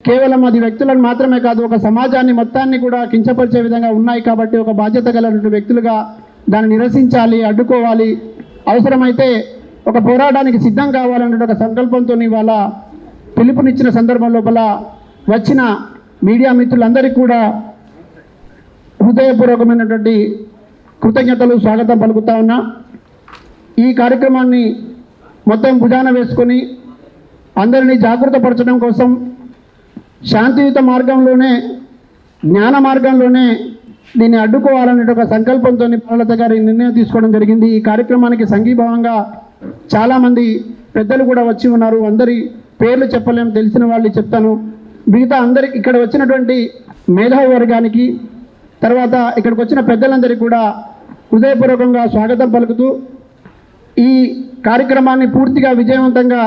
కేవలం అది వ్యక్తులను మాత్రమే కాదు, ఒక సమాజాన్ని మొత్తాన్ని కూడా కించపరిచే విధంగా ఉన్నాయి. కాబట్టి ఒక బాధ్యత కలిగిన వ్యక్తులుగా దాన్ని నిరసించాలి, అడ్డుకోవాలి, అవసరమైతే ఒక పోరాటానికి సిద్ధం కావాలనే ఒక సంకల్పంతో ఇవాళ పిలుపునిచ్చిన సందర్భం లోపల వచ్చిన మీడియా మిత్రులందరికీ కూడా హృదయపూర్వకమైనటువంటి కృతజ్ఞతలు, స్వాగతం పలుకుతా ఉన్నా. ఈ కార్యక్రమాన్ని మొత్తం భుజాన వేసుకొని అందరినీ జాగృతపరచడం కోసం శాంతియుత మార్గంలోనే, జ్ఞాన మార్గంలోనే దీన్ని అడ్డుకోవాలనే ఒక సంకల్పంతో ప్రణలత గారి నిర్ణయం తీసుకోవడం జరిగింది. ఈ కార్యక్రమానికి సంఘీభావంగా చాలామంది పెద్దలు కూడా వచ్చి ఉన్నారు. అందరి పేర్లు చెప్పలేము, తెలిసిన వాళ్ళు చెప్తాను. మిగతా అందరి ఇక్కడ వచ్చినటువంటి మేధావి వర్గానికి, తర్వాత ఇక్కడికి వచ్చిన పెద్దలందరికీ కూడా హృదయపూర్వకంగా స్వాగతం పలుకుతూ ఈ కార్యక్రమాన్ని పూర్తిగా విజయవంతంగా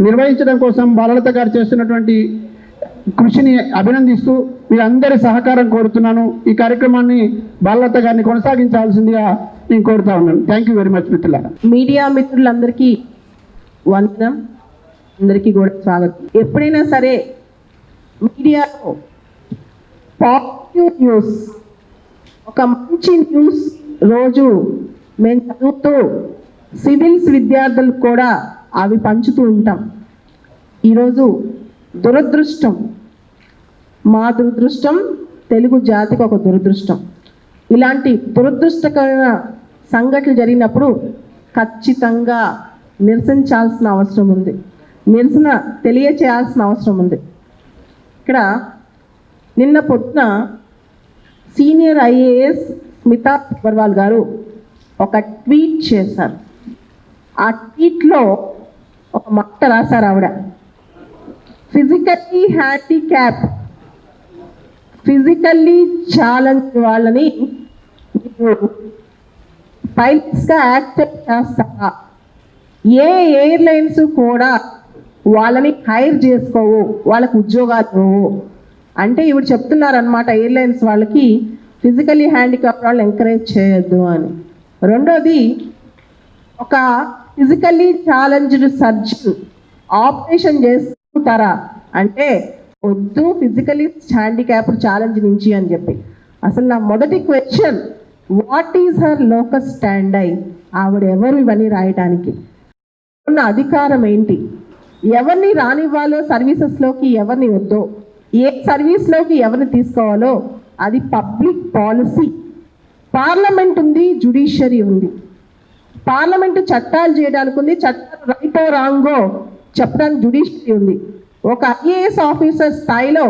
నిర్వహించడం కోసం బాలలత గారు చేస్తున్నటువంటి కృషిని అభినందిస్తూ మీరందరి సహకారం కోరుతున్నాను. ఈ కార్యక్రమాన్ని బాలలత గారిని కొనసాగించాల్సిందిగా నేను కోరుతా ఉన్నాను. థ్యాంక్ యూ వెరీ మచ్ మిత్రులారా. మీడియా మిత్రులందరికీ వందనం, అందరికీ కూడా స్వాగతం. ఎప్పుడైనా సరే మీడియాలో పాజిటివ్ న్యూస్, ఒక మంచి న్యూస్ రోజు మేము చదువుతూ సివిల్స్ విద్యార్థులకు కూడా అవి పంచుతూ ఉంటాం. ఈరోజు దురదృష్టం, మా దురదృష్టం, తెలుగు జాతికి ఒక దురదృష్టం. ఇలాంటి దురదృష్టకరమైన సంఘటనలు జరిగినప్పుడు ఖచ్చితంగా నిరసించాల్సిన అవసరం ఉంది, నిరసన తెలియచేయాల్సిన అవసరం ఉంది. ఇక్కడ నిన్న పొద్దున సీనియర్ ఐఏఎస్ స్మితా అగర్వాల్ గారు ఒక ట్వీట్ చేశారు. ఆ ట్వీట్లో ఒక మాట రాశారు ఆవిడ, ఫిజికల్లీ హ్యాండిక్యాప్, ఫిజికల్లీ ఛాలెంజ్ వాళ్ళని పైలట్స్గా యాక్సెప్ట్ చేస్తారా? ఏ ఎయిర్లైన్స్ కూడా వాళ్ళని హైర్ చేసుకోవు, వాళ్ళకు ఉద్యోగాలు ఇవ్వవు అంటే ఇవి చెప్తున్నారనమాట. ఎయిర్లైన్స్ వాళ్ళకి ఫిజికల్లీ హ్యాండిక్యాప్ వాళ్ళు ఎంకరేజ్ చేయొద్దు అని. రెండోది, ఒక ఫిజికల్లీ ఛాలెంజ్డ్ సర్జన్ ఆపరేషన్ చేస్తారా అంటే వద్దు, ఫిజికల్లీ హ్యాండిక్యాప్డ్ ఛాలెంజ్ నుంచి అని చెప్పి. అసలు నా మొదటి question, what is her locus standi? ఆవిడ ఎవరు ఇవన్నీ రాయటానికి? ఉన్న అధికారం ఏంటి? ఎవరిని రానివ్వాలో సర్వీసెస్లోకి, ఎవరిని వద్దో, ఏ సర్వీస్లోకి ఎవరిని తీసుకోవాలో అది పబ్లిక్ పాలసీ. పార్లమెంట్ ఉంది, జ్యుడిషియరీ ఉంది. పార్లమెంటు చట్టాలు చేయడానికి ఉంది, చట్టాలు రైటో రాంగో చెప్పడానికి జ్యుడిషియరీ ఉంది. ఒక ఐఏఎస్ ఆఫీసర్ స్థాయిలో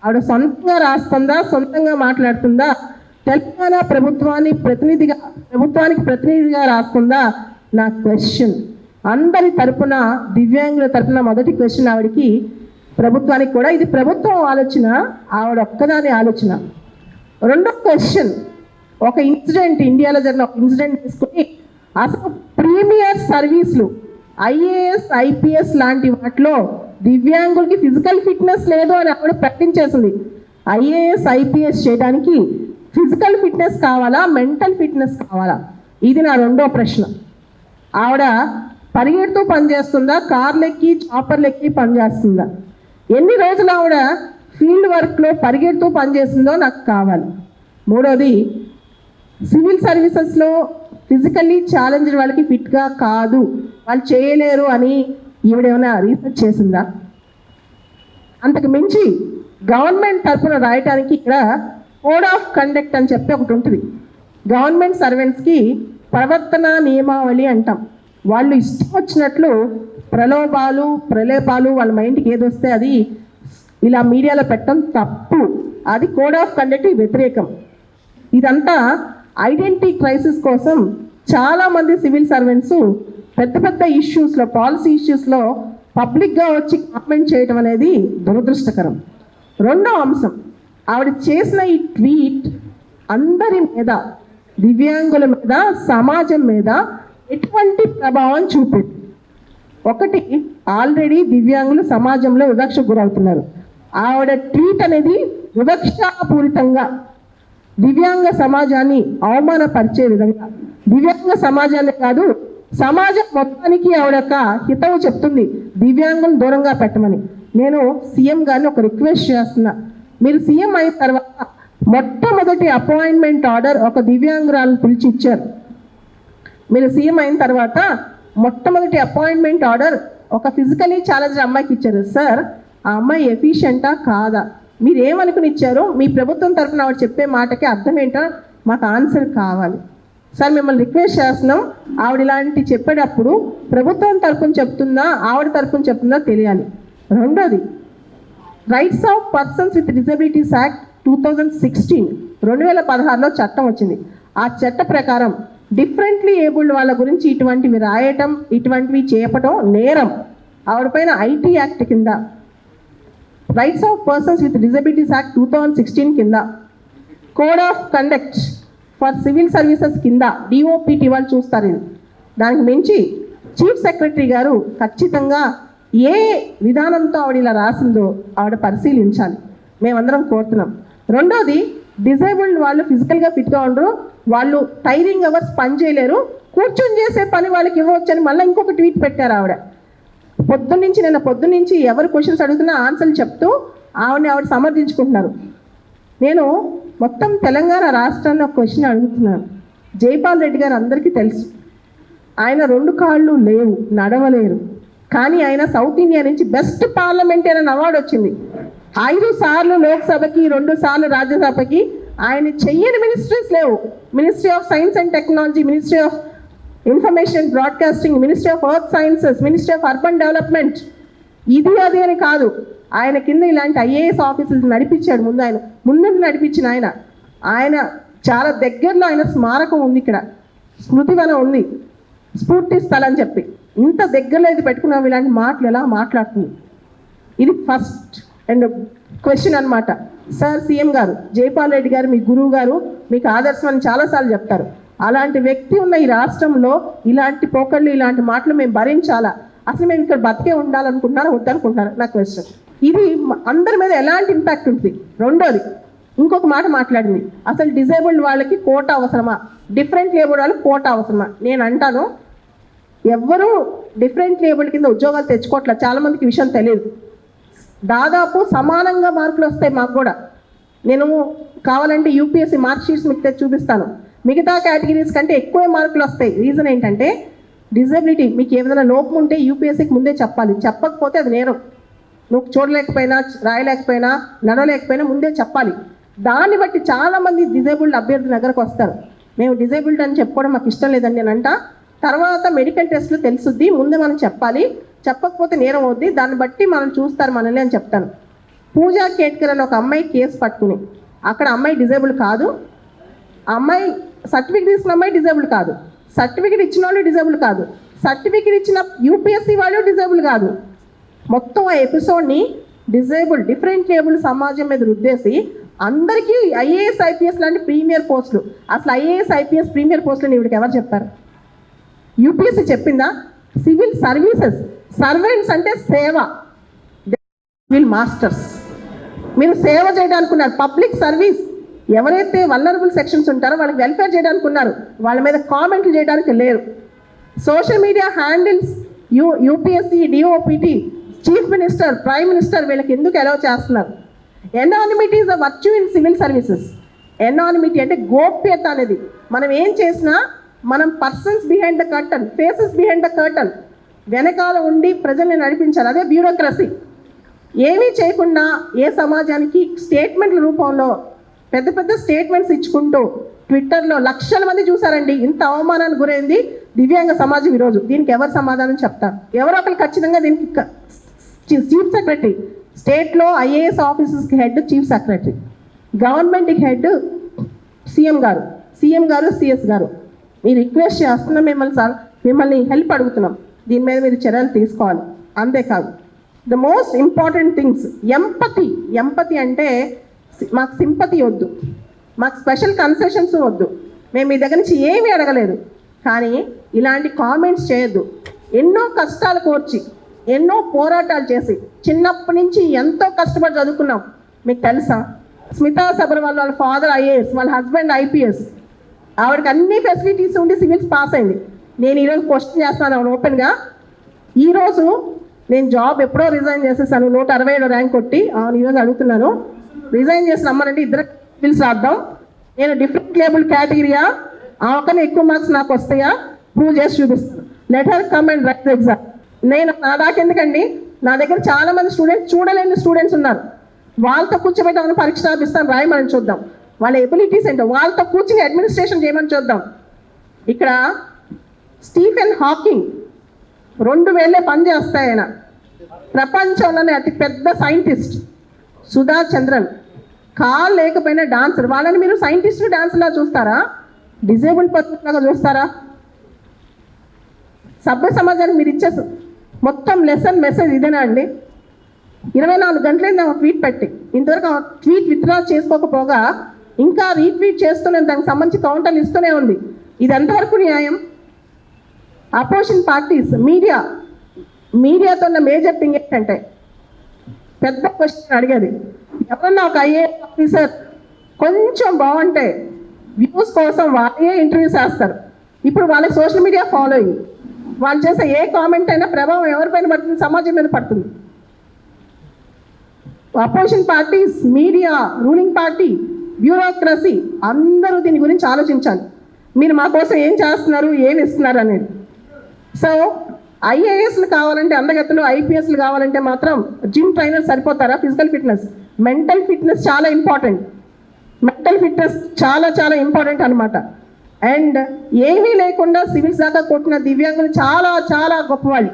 ఆవిడ సొంతంగా రాస్తుందా, సొంతంగా మాట్లాడుతుందా, తెలంగాణ ప్రభుత్వానికి ప్రతినిధిగా రాస్తుందా? నా క్వశ్చన్. అందరి తరపున, దివ్యాంగుల తరపున మొదటి క్వశ్చన్ ఆవిడకి, ప్రభుత్వానికి కూడా. ఇది ప్రభుత్వం ఆలోచన, ఆవిడ ఒక్కదాని ఆలోచన. రెండో క్వశ్చన్, ఒక ఇన్సిడెంట్, ఇండియాలో జరిగిన ఒక ఇన్సిడెంట్ తీసుకుని అసలు ప్రీమియర్ సర్వీసులు ఐఏఎస్ ఐపీఎస్ లాంటి వాటిలో దివ్యాంగులకి ఫిజికల్ ఫిట్నెస్ లేదు అని ఆవిడ ప్రకటించేసింది. ఐఏఎస్ ఐపీఎస్ చేయడానికి ఫిజికల్ ఫిట్నెస్ కావాలా, మెంటల్ ఫిట్నెస్ కావాలా? ఇది నా రెండో ప్రశ్న. ఆవిడ పరిగెడుతూ పనిచేస్తుందా, కార్లెక్కి చాపర్లెక్కి పనిచేస్తుందా? ఎన్ని రోజులు ఆవిడ ఫీల్డ్ వర్క్లో పరిగెడుతూ పనిచేస్తుందో నాకు కావాలి. మూడోది, సివిల్ సర్వీసెస్లో ఫిజికల్లీ ఛాలెంజ్డ్ వాళ్ళకి ఫిట్గా కాదు, వాళ్ళు చేయలేరు అని ఈవిడేమైనా రీసెర్చ్ చేసిందా? అంతకు మించి గవర్నమెంట్ తరఫున రాయటానికి ఇక్కడ కోడ్ ఆఫ్ కండక్ట్ అని చెప్పి ఒకటి ఉంటుంది. గవర్నమెంట్ సర్వెంట్స్కి ప్రవర్తన నియమావళి అంటాం. వాళ్ళు ఇష్టం వచ్చినట్లు ప్రలేపాలు వాళ్ళ మైండ్కి ఏదొస్తే అది ఇలా మీడియాలో పెట్టడం తప్పు. అది కోడ్ ఆఫ్ కండక్ట్కి వ్యతిరేకం. ఇదంతా ఐడెంటిటీ క్రైసిస్ కోసం చాలామంది సివిల్ సర్వెంట్స్ పెద్ద పెద్ద ఇష్యూస్లో, పాలసీ ఇష్యూస్లో పబ్లిక్గా వచ్చి కామెంట్ చేయటం అనేది దురదృష్టకరం. రెండో అంశం, ఆవిడ చేసిన ఈ ట్వీట్ అందరి మీద, దివ్యాంగుల మీద, సమాజం మీద ఎటువంటి ప్రభావం చూపింది? ఒకటి, ఆల్రెడీ దివ్యాంగులు సమాజంలో వివక్షకు గురవుతున్నారు. ఆవిడ ట్వీట్ అనేది వివక్షాపూరితంగా దివ్యాంగ సమాజాన్ని అవమానపరిచే విధంగా, దివ్యాంగ సమాజాన్ని కాదు సమాజం మొత్తానికి ఆవిడ యొక్క హితవు చెప్తుంది, దివ్యాంగులను దూరంగా పెట్టమని. నేను సీఎం గారిని ఒక రిక్వెస్ట్ చేస్తున్నా, మీరు సీఎం అయిన తర్వాత మొట్టమొదటి అపాయింట్మెంట్ ఆర్డర్ ఒక దివ్యాంగురాలను పిలిచి ఇచ్చారు. మీరు సీఎం అయిన తర్వాత మొట్టమొదటి అపాయింట్మెంట్ ఆర్డర్ ఒక ఫిజికలీ ఛాలెంజ్డ్ అమ్మాయికి ఇచ్చారు. సార్, ఆ అమ్మాయి ఎఫిషియెంటా కాదా, మీరు ఏమనుకుని ఇచ్చారో, మీ ప్రభుత్వం తరఫున ఆవిడ చెప్పే మాటకి అర్థం ఏంటో మాకు ఆన్సర్ కావాలి. సార్, మిమ్మల్ని రిక్వెస్ట్ చేస్తున్నాం, ఆవిడ ఇలాంటి చెప్పేటప్పుడు ప్రభుత్వం తరఫున చెప్తుందా ఆవిడ తరఫున చెప్తుందా తెలియాలి. రెండోది, rights of persons with disabilities act 2016 2016లో చట్టం వచ్చింది. ఆ చట్ట ప్రకారం డిఫరెంట్లీ ఏబుల్డ్ వాళ్ళ గురించి ఇటువంటివి రాయటం, ఇటువంటివి చేయటం నేరం. ఆవిడపైన ఐటీ యాక్ట్ కింద, rights of persons with disabilities act 2016 కింద, code of conduct for civil services కింద డిఓపిటి వాళ్ళు చూస్తారు. ఇది దానికి మించి చీఫ్ సెక్రటరీ గారు ఖచ్చితంగా ఏ విధానంతో ఆవిడ ఇలా రాసిందో ఆవిడ పరిశీలించాలి, మేమందరం కోరుతున్నాం. రెండోది, డిజేబుల్డ్ వాళ్ళు ఫిజికల్గా ఫిట్గా ఉండరు, వాళ్ళు టైరింగ్ అవర్స్ పని చేయలేరు, కూర్చొని చేసే పని వాళ్ళకి ఇవ్వచ్చని మళ్ళీ ఇంకొక ట్వీట్ పెట్టారు ఆవిడ. నిన్న పొద్దున్నుంచి ఎవరు క్వశ్చన్స్ అడుగుతున్నా ఆన్సర్లు చెప్తూ ఆవిడ సమర్థించుకుంటున్నారు. నేను మొత్తం తెలంగాణ రాష్ట్రాన్ని ఒక క్వశ్చన్ అడుగుతున్నాను. జైపాల్ రెడ్డి గారు అందరికీ తెలుసు, ఆయన 2 కాళ్ళు లేవు, నడవలేరు, కానీ ఆయన సౌత్ ఇండియా నుంచి బెస్ట్ పార్లమెంటేరియన్ అవార్డు వచ్చింది. 5 సార్లు లోక్సభకి, 2 సార్లు రాజ్యసభకి. ఆయన చెయ్యని మినిస్ట్రీస్ లేవు. Ministry of science and technology, ministry of information and broadcasting, ministry of earth sciences, ministry of urban development, ఇది అది అని కాదు. ఆయన కింద ఇలాంటి ఐఏఎస్ ఆఫీసులు నడిపించాడు. ముందు నడిపించిన ఆయన చాలా దగ్గరలో ఆయన స్మారకం ఉంది, ఇక్కడ స్మృతివనం ఉంది, స్ఫూర్తి స్థలం అని చెప్పి. ఇంత దగ్గరలో ఇది పెట్టుకున్నాం, ఇలాంటి మాటలు ఎలా మాట్లాడుతుంది? ఇది ఫస్ట్ అండ్ క్వశ్చన్ అనమాట. సార్, సీఎం గారు, జైపాల్ రెడ్డి గారు మీ గురువు గారు, మీకు ఆదర్శం అని చాలాసార్లు చెప్తారు. అలాంటి వ్యక్తి ఉన్న ఈ రాష్ట్రంలో ఇలాంటి పోకళ్ళు, ఇలాంటి మాటలు మేము భరించాలా? అసలు మేము ఇక్కడ బతికే ఉండాలనుకుంటున్నారా వద్దనుకుంటున్నారా? నా క్వశ్చన్. ఇది అందరి మీద ఎలాంటి ఇంపాక్ట్ ఉంటుంది? రెండోది, ఇంకొక మాట మాట్లాడింది, అసలు డిజేబుల్డ్ వాళ్ళకి కోటా అవసరమా, డిఫరెంట్ లేబుల్డ్ వాళ్ళకి కోటా అవసరమా? నేను అంటాను, ఎవ్వరూ డిఫరెంట్ లేబుల్డ్ కింద ఉద్యోగాలు తెచ్చుకోవట్లేదు. చాలామందికి విషయం తెలియదు. దాదాపు సమానంగా మార్కులు వస్తాయి మాకు కూడా. నేను కావాలంటే యూపీఎస్సీ మార్క్ షీట్స్ మీకు తెచ్చి చూపిస్తాను. మిగతా కేటగిరీస్ కంటే ఎక్కువ మార్కులు వస్తాయి. రీజన్ ఏంటంటే, డిజబిలిటీ మీకు ఏదైనా లోపం ఉంటే యూపీఎస్సీకి ముందే చెప్పాలి. చెప్పకపోతే అది నేరం. నువ్వు చూడలేకపోయినా, రాయలేకపోయినా, నడవలేకపోయినా ముందే చెప్పాలి. దాన్ని బట్టి చాలామంది డిజేబుల్డ్ అభ్యర్థుల దగ్గరకు వస్తారు. మేము డిజేబుల్డ్ అని చెప్పుకోవడం మాకు ఇష్టం లేదండి నేను అంట. తర్వాత మెడికల్ టెస్ట్లు తెలుసుద్ది, ముందే మనం చెప్పాలి, చెప్పకపోతే నేరం అవుద్ది, దాన్ని బట్టి మనం చూస్తారు మనల్ని అని చెప్తాను. పూజా కేట్కర్ అని ఒక అమ్మాయి కేసు పట్టుకుని, అక్కడ అమ్మాయి డిజేబుల్ కాదు, అమ్మాయి సర్టిఫికేట్ తీసుకున్న అమ్మాయి డిజేబుల్ కాదు, సర్టిఫికేట్ ఇచ్చిన వాళ్ళు డిజేబుల్ కాదు, సర్టిఫికేట్ ఇచ్చిన యూపీఎస్సీ వాళ్ళు డిజేబుల్ కాదు. మొత్తం ఆ ఎపిసోడ్ని డిఫరెంట్ లేబుల్ సమాజం మీద రుద్దేసి అందరికీ ఐఏఎస్ ఐపీఎస్ లాంటి ప్రీమియర్ పోస్టులు. అసలు ఐఏఎస్ ఐపీఎస్ ప్రీమియర్ పోస్టులు ఇవిడికి ఎవరు చెప్పారు? యూపీఎస్సీ చెప్పిందా? సివిల్ సర్వీసెస్ సర్వెంట్స్ అంటే సేవ, సివిల్ మాస్టర్స్. మీరు సేవ చేయడానికి ఉన్నారు. పబ్లిక్ సర్వీస్, ఎవరైతే వల్నరబుల్ సెక్షన్స్ ఉంటారో వాళ్ళకి వెల్ఫేర్ చేయడానికి ఉన్నారు, వాళ్ళ మీద కామెంట్లు చేయడానికి లేరు. Social media handles UPSC, DoPT, chief minister, prime minister వీళ్ళకి ఎందుకు అలౌ చేస్తున్నారు? Anonymity is a virtue in civil services. Anonymity అంటే గోప్యత అనేది. మనం ఏం చేసినా మనం persons behind the curtain, faces behind the curtain, వెనకాల ఉండి ప్రజల్ని నడిపించాలి. అదే బ్యూరోక్రసీ. ఏమీ చేయకుండా ఏ సమాజానికి స్టేట్మెంట్ల రూపంలో పెద్ద పెద్ద స్టేట్మెంట్స్ ఇచ్చుకుంటూ ట్విట్టర్లో లక్షల మంది చూసారండి. ఇంత అవమానానికి గురైంది దివ్యాంగ సమాజం ఈరోజు. దీనికి ఎవరు సమాధానం చెప్తారు? ఎవరో ఒకరు ఖచ్చితంగా దీనికి చీఫ్ సెక్రటరీ, స్టేట్లో ఐఏఎస్ ఆఫీసర్స్కి హెడ్ చీఫ్ సెక్రటరీ, గవర్నమెంట్కి హెడ్ సీఎం గారు, సిఎస్ గారు. మీరు రిక్వెస్ట్ చేస్తున్నాం, మిమ్మల్ని హెల్ప్ అడుగుతున్నాం. దీని మీద మీరు చర్యలు తీసుకోవాలి. అంతేకాదు, the most important things empathy అంటే మాకు సింపతి వద్దు, మాకు స్పెషల్ కన్సెషన్స్ వద్దు, మేము మీ దగ్గర నుంచి ఏమీ అడగలేదు, కానీ ఇలాంటి కామెంట్స్ చేయొద్దు. ఎన్నో కష్టాలు కోర్చి, ఎన్నో పోరాటాలు చేసి, చిన్నప్పటి నుంచి ఎంతో కష్టపడి చదువుకున్నాం. మీకు తెలుసా, స్మితా సబర్వాల్ వాళ్ళ ఫాదర్ ఐఏఎస్, వాళ్ళ హస్బెండ్ ఐపీఎస్, ఆవిడకి అన్ని ఫెసిలిటీస్ ఉండి సివిల్స్ పాస్ అయింది. నేను ఈరోజు క్వశ్చన్ చేస్తున్నాను ఓపెన్గా. ఈరోజు నేను జాబ్ ఎప్పుడో రిజైన్ చేసేసాను, 167 ర్యాంక్ కొట్టి. ఈరోజు అడుగుతున్నాను, రిజైన్ చేసి రమ్మనండి, ఇద్దరు పిలిచి రాద్దాం. నేను డిఫరెంట్ లేబుల్ కేటగిరీయా, ఆమెకన్నా ఎక్కువ మార్క్స్ నాకు వస్తాయా, ప్రూవ్ చేసి చూపిస్తాను. Let her come and right exam. నా దాకెందుకండి, నా దగ్గర చాలా మంది స్టూడెంట్స్, చూడలేని స్టూడెంట్స్ ఉన్నారు. వాళ్ళతో కూర్చోబెట్టి పరీక్ష రాపిస్తాను, రాయమని చూద్దాం. వాళ్ళ ఎబిలిటీస్ ఏంటో వాళ్ళతో కూర్చుని అడ్మినిస్ట్రేషన్ చేయమని చూద్దాం. ఇక్కడ స్టీఫెన్ హాకింగ్ 2000 పని చేస్తాయి ఆయన, ప్రపంచంలోనే అతి పెద్ద సైంటిస్ట్. సుధా చంద్రన్ కాల్ లేకపోయినా డాన్సర్. వాళ్ళని మీరు సైంటిస్ట్ డాన్సర్లా చూస్తారా, డిజేబుల్డ్ పర్సన్ లాగా చూస్తారా? సభ్య సమాజానికి మీరు ఇచ్చే మొత్తం లెసన్ మెసేజ్ ఇదేనా అండి? 24 గంటలైంది ఆమె ట్వీట్ పెట్టి, ఇంతవరకు ఆ ట్వీట్ విత్డ్రా చేసుకోకపోగా ఇంకా రీట్వీట్ చేస్తూనే దానికి సంబంధించి కౌంటర్లు ఇస్తూనే ఉంది. ఇది ఎంతవరకు న్యాయం? అపోజిషన్ పార్టీస్, మీడియాతో ఉన్న మేజర్ థింగ్ ఏంటంటే, పెద్ద క్వశ్చన్ అడిగేది, ఎవరన్నా ఒక ఐఏఎస్ ఆఫీసర్ కొంచెం బాగుంటే వ్యూస్ కోసం వాళ్ళే ఇంటర్వ్యూ చేస్తారు. ఇప్పుడు వాళ్ళకి సోషల్ మీడియా ఫాలోయింగ్, వాళ్ళు చేసే ఏ కామెంట్ అయినా ప్రభావం ఎవరిపైన పడుతుంది? సమాజం మీద పడుతుంది. Opposition parties, media, ruling party, bureaucracy అందరూ దీని గురించి ఆలోచించాలి. మీరు మా కోసం ఏం చేస్తున్నారు, ఏమి ఇస్తున్నారు అనేది. సో ఐఏఎస్లు కావాలంటే అందగతులు, ఐపీఎస్లు కావాలంటే మాత్రం జిమ్ ట్రైనర్ సరిపోతారా? ఫిజికల్ ఫిట్నెస్, మెంటల్ ఫిట్నెస్ చాలా ఇంపార్టెంట్. మెంటల్ ఫిట్నెస్ చాలా చాలా ఇంపార్టెంట్ అనమాట. అండ్ ఏమీ లేకుండా సివిల్స్ దాకా కొట్టిన దివ్యాంగులు చాలా చాలా గొప్పవాళ్ళు.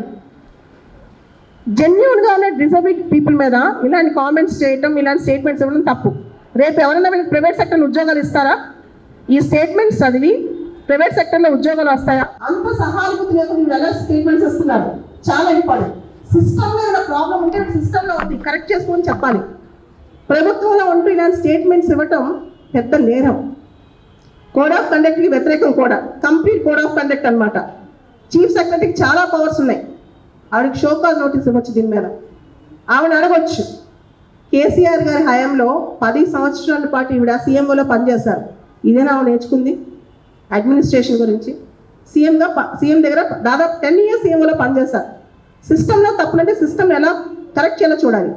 జెన్యున్గా ఉన్న డిజబిలిటీ పీపుల్ మీద ఇలాంటి కామెంట్స్ చేయటం, ఇలాంటి స్టేట్మెంట్స్ ఇవ్వడం తప్పు. రేపు ఎవరైనా వీళ్ళకి ప్రైవేట్ సెక్టర్లో ఉద్యోగాలు ఇస్తారా? ఈ స్టేట్మెంట్స్ చదివి ప్రైవేట్ సెక్టర్లో ఉద్యోగాలు వస్తాయా? అంత సహానుభూతి లేకుండా మీరు ఎలా స్టేట్మెంట్స్ ఇస్తున్నారు? చాలా ఇంపార్టెంట్. సిస్టంలో ఏమైనా ప్రాబ్లం ఉంటే సిస్టంలో ఉంది, కరెక్ట్ చేసుకొని చెప్పాలి. ప్రభుత్వంలో ఉంటూ ఇలాంటి స్టేట్మెంట్స్ ఇవ్వటం పెద్ద నేరం. కోడ్ ఆఫ్ కండక్ట్కి వ్యతిరేకం కూడా, కంప్లీట్ కోడ్ ఆఫ్ కండక్ట్ అనమాట. చీఫ్ సెక్రటరీకి చాలా పవర్స్ ఉన్నాయి. ఆవిడకి షోకాజ్ నోటీస్ ఇవ్వచ్చు దీని మీద. ఆవిడ అడగొచ్చు, కేసీఆర్ గారి హయాంలో 10 సంవత్సరాల పాటు ఈవిడ సీఎంఓలో పనిచేశారు, ఇదేనా ఆవిడ నేర్చుకుంది అడ్మినిస్ట్రేషన్ గురించి? సీఎం దగ్గర దాదాపు 10 years సీఎంఓలో పనిచేశారు. సిస్టంలో తప్పులంటే సిస్టమ్ ఎలా కరెక్ట్ చేయాలో చూడాలి.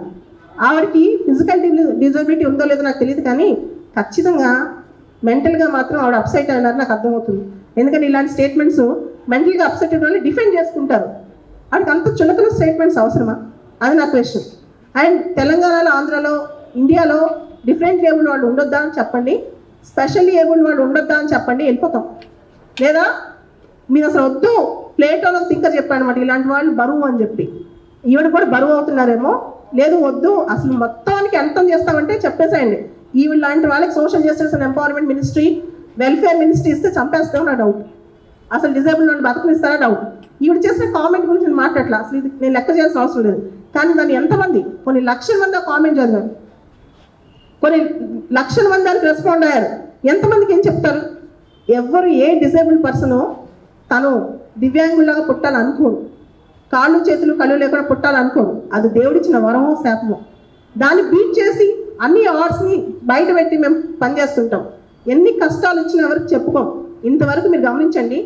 ఆవిడకి ఫిజికల్ డిజబిలిటీ ఉందో లేదో నాకు తెలియదు, కానీ ఖచ్చితంగా మెంటల్గా మాత్రం ఆవిడ అప్సెట్ అయినారు నాకు అర్థమవుతుంది. ఎందుకంటే ఇలాంటి స్టేట్మెంట్స్ మెంటల్గా అప్సెట్ అయిన వాళ్ళు డిఫెండ్ చేసుకుంటారు. వాడికి అంత చులకన స్టేట్మెంట్స్ అవసరమా? అది నా క్వశ్చన్. అండ్ తెలంగాణలో, ఆంధ్రాలో, ఇండియాలో డిఫరెంట్ ఏబుల్డ్ వాళ్ళు ఉండొద్దా అని చెప్పండి, స్పెషల్లీ ఏబుల్డ్ వాళ్ళు ఉండొద్దా అని చెప్పండి, వెళ్ళిపోతాం. లేదా మీరు అసలు వద్దు, ప్లేటోలో థింకర్ చెప్పానమాట ఇలాంటి వాళ్ళు బరువు అని చెప్పి, ఈవిడ కూడా బరువు అవుతున్నారేమో. లేదు వద్దు, అసలు మొత్తానికి అంతం చేస్తామంటే చెప్పేసేయండి. ఈవిడ లాంటి వాళ్ళకి social justice and empowerment ministry, welfare ministry ఇస్తే చంపేస్తాం నా డౌట్. అసలు డిజేబుల్ వాళ్ళు బతకనిస్తారా డౌట్. ఈవిడ చేసిన కామెంట్ గురించి నేను మాట్లాడలా, అసలు ఇది నేను లెక్క చేయాల్సిన అవసరం లేదు. కానీ దాన్ని ఎంతమంది, కొన్ని లక్షల మంది ఆ కామెంట్ చదివారు, కొన్ని లక్షల మంది దానికి రెస్పాండ్ అయ్యారు. ఎంతమందికి ఏం చెప్తారు? ఎవరు ఏ డిజేబుల్డ్ పర్సన్ తను దివ్యాంగులాగా పుట్టాలనుకోరు, కాళ్ళు చేతులు కళ్ళు లేకుండా పుట్టాలనుకోరు. అది దేవుడిచ్చిన వరమో శాపమో. దాన్ని బీట్ చేసి అన్ని అవార్డ్స్ని బయట పెట్టి మేము పనిచేస్తుంటాం. ఎన్ని కష్టాలు వచ్చినా ఎవరికి చెప్పుకోం. ఇంతవరకు మీరు గమనించండి,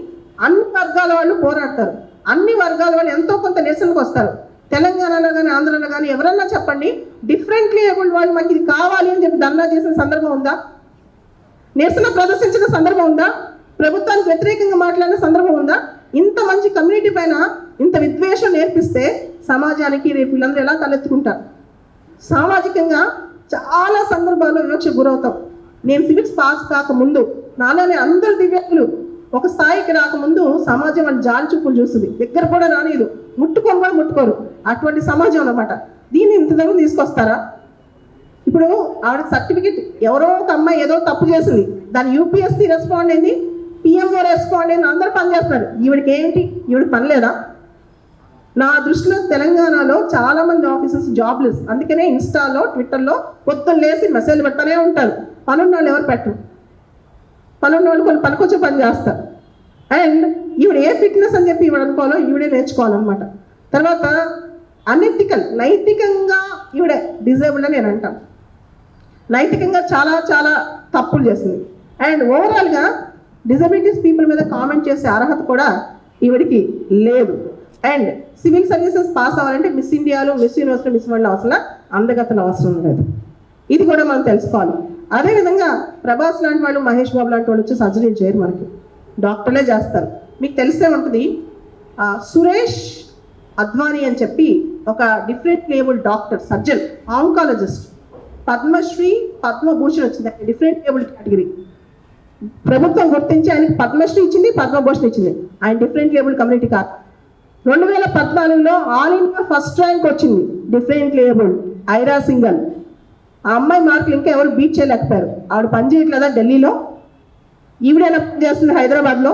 అన్ని వర్గాల వాళ్ళు పోరాడతారు, అన్ని వర్గాల వాళ్ళు ఎంతో కొంత నిరసనకు వస్తారు. తెలంగాణలో కానీ ఆంధ్రాలో కానీ ఎవరన్నా చెప్పండి, డిఫరెంట్లీ ఏబుల్డ్ వాళ్ళు మాకు ఇది కావాలి అని చెప్పి ధర్నా చేసిన సందర్భం ఉందా? నిరసన ప్రదర్శించిన సందర్భం ఉందా? ప్రభుత్వానికి వ్యతిరేకంగా మాట్లాడిన సందర్భం ఉందా? ఇంత మంచి కమ్యూనిటీ పైన ఇంత విద్వేషం నేర్పిస్తే సమాజానికి రేపు వీళ్ళందరూ ఎలా తలెత్తుకుంటారు? సామాజికంగా చాలా సందర్భాల్లో వివక్షకు గురవుతాం. నేను సివిల్స్ పాస్ కాకముందు, నాలోనే అందరు దివ్యాంగులు ఒక స్థాయికి రాకముందు సమాజం వాళ్ళు జాలి చూపులు చూస్తుంది, దగ్గర కూడా రానిదు, ముట్టుకొని కూడా ముట్టుకోరు. అటువంటి సమాజం అన్నమాట. దీన్ని ఇంత దగ్గర తీసుకొస్తారా? ఇప్పుడు ఆవిడ సర్టిఫికెట్ ఎవరో ఒక అమ్మాయి ఏదో తప్పు చేసింది, దాని యూపీఎస్సీ రెస్పాండ్ అయింది, పిఎంఓ రెస్పాండ్ అయింది, అందరూ పనిచేస్తున్నారు. ఈవిడికి ఏంటి? ఈవిడికి పని లేదా? నా దృష్టిలో తెలంగాణలో చాలా మంది ఆఫీసర్స్ జాబ్లెస్. అందుకనే ఇన్స్టాలో, ట్విట్టర్లో పొద్దున్న లేసి మెసేజ్ పెడతానే ఉంటారు. పనున్న వాళ్ళు ఎవరు పెట్టరు, పనున్న వాళ్ళు కొన్ని పనికొచ్చే పని చేస్తారు. అండ్ ఈవిడ ఏ ఫిట్నెస్ అని చెప్పి ఈవిడ అనుకోవాలో ఈవిడే నేర్చుకోవాలన్నమాట. తర్వాత అనెథికల్, నైతికంగా ఈవిడ డిజేబుల్డ్ అని నేను అంటాను. నైతికంగా చాలా చాలా తప్పులు చేసింది. అండ్ ఓవరాల్గా డిజబిలిటీస్ పీపుల్ మీద కామెంట్ చేసే అర్హత కూడా ఈవిడికి లేదు. అండ్ సివిల్ సర్వీసెస్ పాస్ అవ్వాలంటే మిస్ ఇండియాలో, మిస్ యూనివర్సిటీ, మిస్ వరల్డ్ అవసరం, అందగతలు అవసరం లేదు. ఇది కూడా మనం తెలుసుకోవాలి. అదేవిధంగా ప్రభాస్ లాంటి వాళ్ళు, మహేష్ బాబు లాంటి వాళ్ళు వచ్చి సర్జరీలు చేయరు, మనకి డాక్టర్లే చేస్తారు. మీకు తెలిసే ఉంటుంది, సురేష్ అద్వానీ అని చెప్పి ఒక different label doctor, surgeon, oncologist, Padmashri, Padma Bhushan వచ్చింది, డిఫరెంట్ లేబుల్ కేటగిరీ. ప్రభుత్వం గుర్తించి ఆయనకి పద్మశ్రీ ఇచ్చింది, పద్మభూషణ్ ఇచ్చింది. ఆయన డిఫరెంట్ లేబుల్ కమ్యూనిటీ కాదు. 2014లో ఆల్ ఇండియా ఫస్ట్ ర్యాంక్ వచ్చింది డిఫరెంట్ లేబుల్, ఐరా సింగల్. ఆ అమ్మాయి మార్కులు ఇంకా ఎవరు బీట్ చేయలేకపోయారు. ఆవిడ పని చేయట్లేదా ఢిల్లీలో? ఈవిడైనా పని చేస్తుంది హైదరాబాద్లో,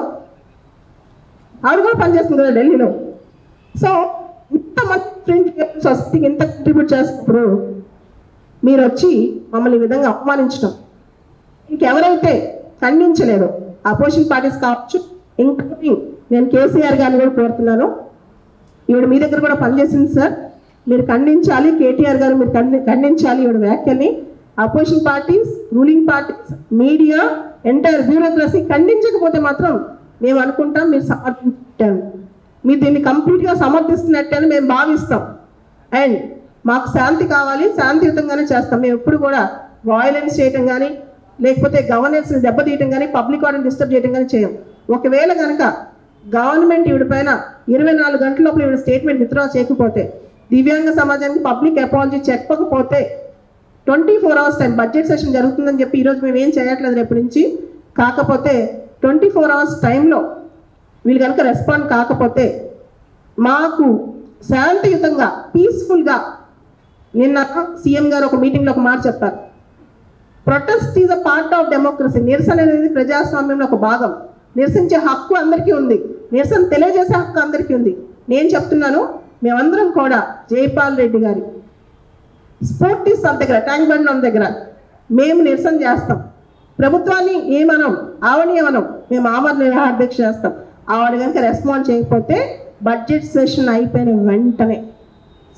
ఆవిడ కూడా పనిచేస్తుంది కదా ఢిల్లీలో. సో ఇంతమంది డిఫరెంట్ లేబుల్ సొసైటీకి ఇంత కంట్రిబ్యూట్ చేస్తున్నప్పుడు మీరు వచ్చి మమ్మల్ని ఈ విధంగా అవమానించడం, ఇంకెవరైతే ఖండించలేరు, అపోజిషన్ పార్టీస్ కావచ్చు, ఇంక్లూడింగ్ నేను కేసీఆర్ గారిని కూడా కోరుతున్నాను, ఈవిడ మీ దగ్గర కూడా పనిచేసింది సార్, మీరు ఖండించాలి. కేటీఆర్ గారు మీరు ఖండించాలి ఈవిడ వ్యాఖ్యల్ని. Opposition parties, ruling parties, media, entire bureaucracy ఖండించకపోతే మాత్రం మేము అనుకుంటాం మీరు సమర్థించారు, మీరు దీన్ని కంప్లీట్గా సమర్థిస్తున్నట్టే అని మేము భావిస్తాం. అండ్ మాకు శాంతి కావాలి, శాంతియుతంగానే చేస్తాం. మేము ఎప్పుడు కూడా వాయిలెన్స్ చేయటం కానీ, లేకపోతే గవర్నెన్స్ని దెబ్బతీయటం కానీ, పబ్లిక్ ఆర్డర్ని డిస్టర్బ్ చేయడం కానీ చేయం. ఒకవేళ కనుక గవర్నమెంట్ ఈవిడ పైన 24 గంటల లోపల ఈవిడ స్టేట్మెంట్ విత్డ్రా చేయకపోతే, దివ్యాంగ సమాజానికి పబ్లిక్ అపాలజీ చెప్పకపోతే 24 hours టైం, బడ్జెట్ సెషన్ జరుగుతుందని చెప్పి ఈరోజు మేము ఏం చేయట్లేదు రేపు నుంచి, కాకపోతే 24 hours టైంలో వీళ్ళు కనుక రెస్పాండ్ కాకపోతే మాకు శాంతియుతంగా, పీస్ఫుల్గా, నిన్న సీఎం గారు ఒక మీటింగ్లో ఒక మాట చెప్పారు, protest is a part of democracy. నిరసన అనేది ప్రజాస్వామ్యంలో ఒక భాగం. నిరసించే హక్కు అందరికీ ఉంది, నిరసన తెలియజేసే హక్కు అందరికీ ఉంది. నేను చెప్తున్నాను, మేమందరం కూడా జైపాల్ రెడ్డి గారి స్ఫూర్తి సభ దగ్గర, ట్యాంక్ బండ్ దగ్గర మేము నిరసన చేస్తాం. ప్రభుత్వాన్ని ఏమనం, ఆవిడని ఏమనం, మేము ఆమరణ అధ్యక్ష చేస్తాం. ఆవిడ కనుక రెస్పాండ్ చేయకపోతే బడ్జెట్ సెషన్ అయిపోయిన వెంటనే,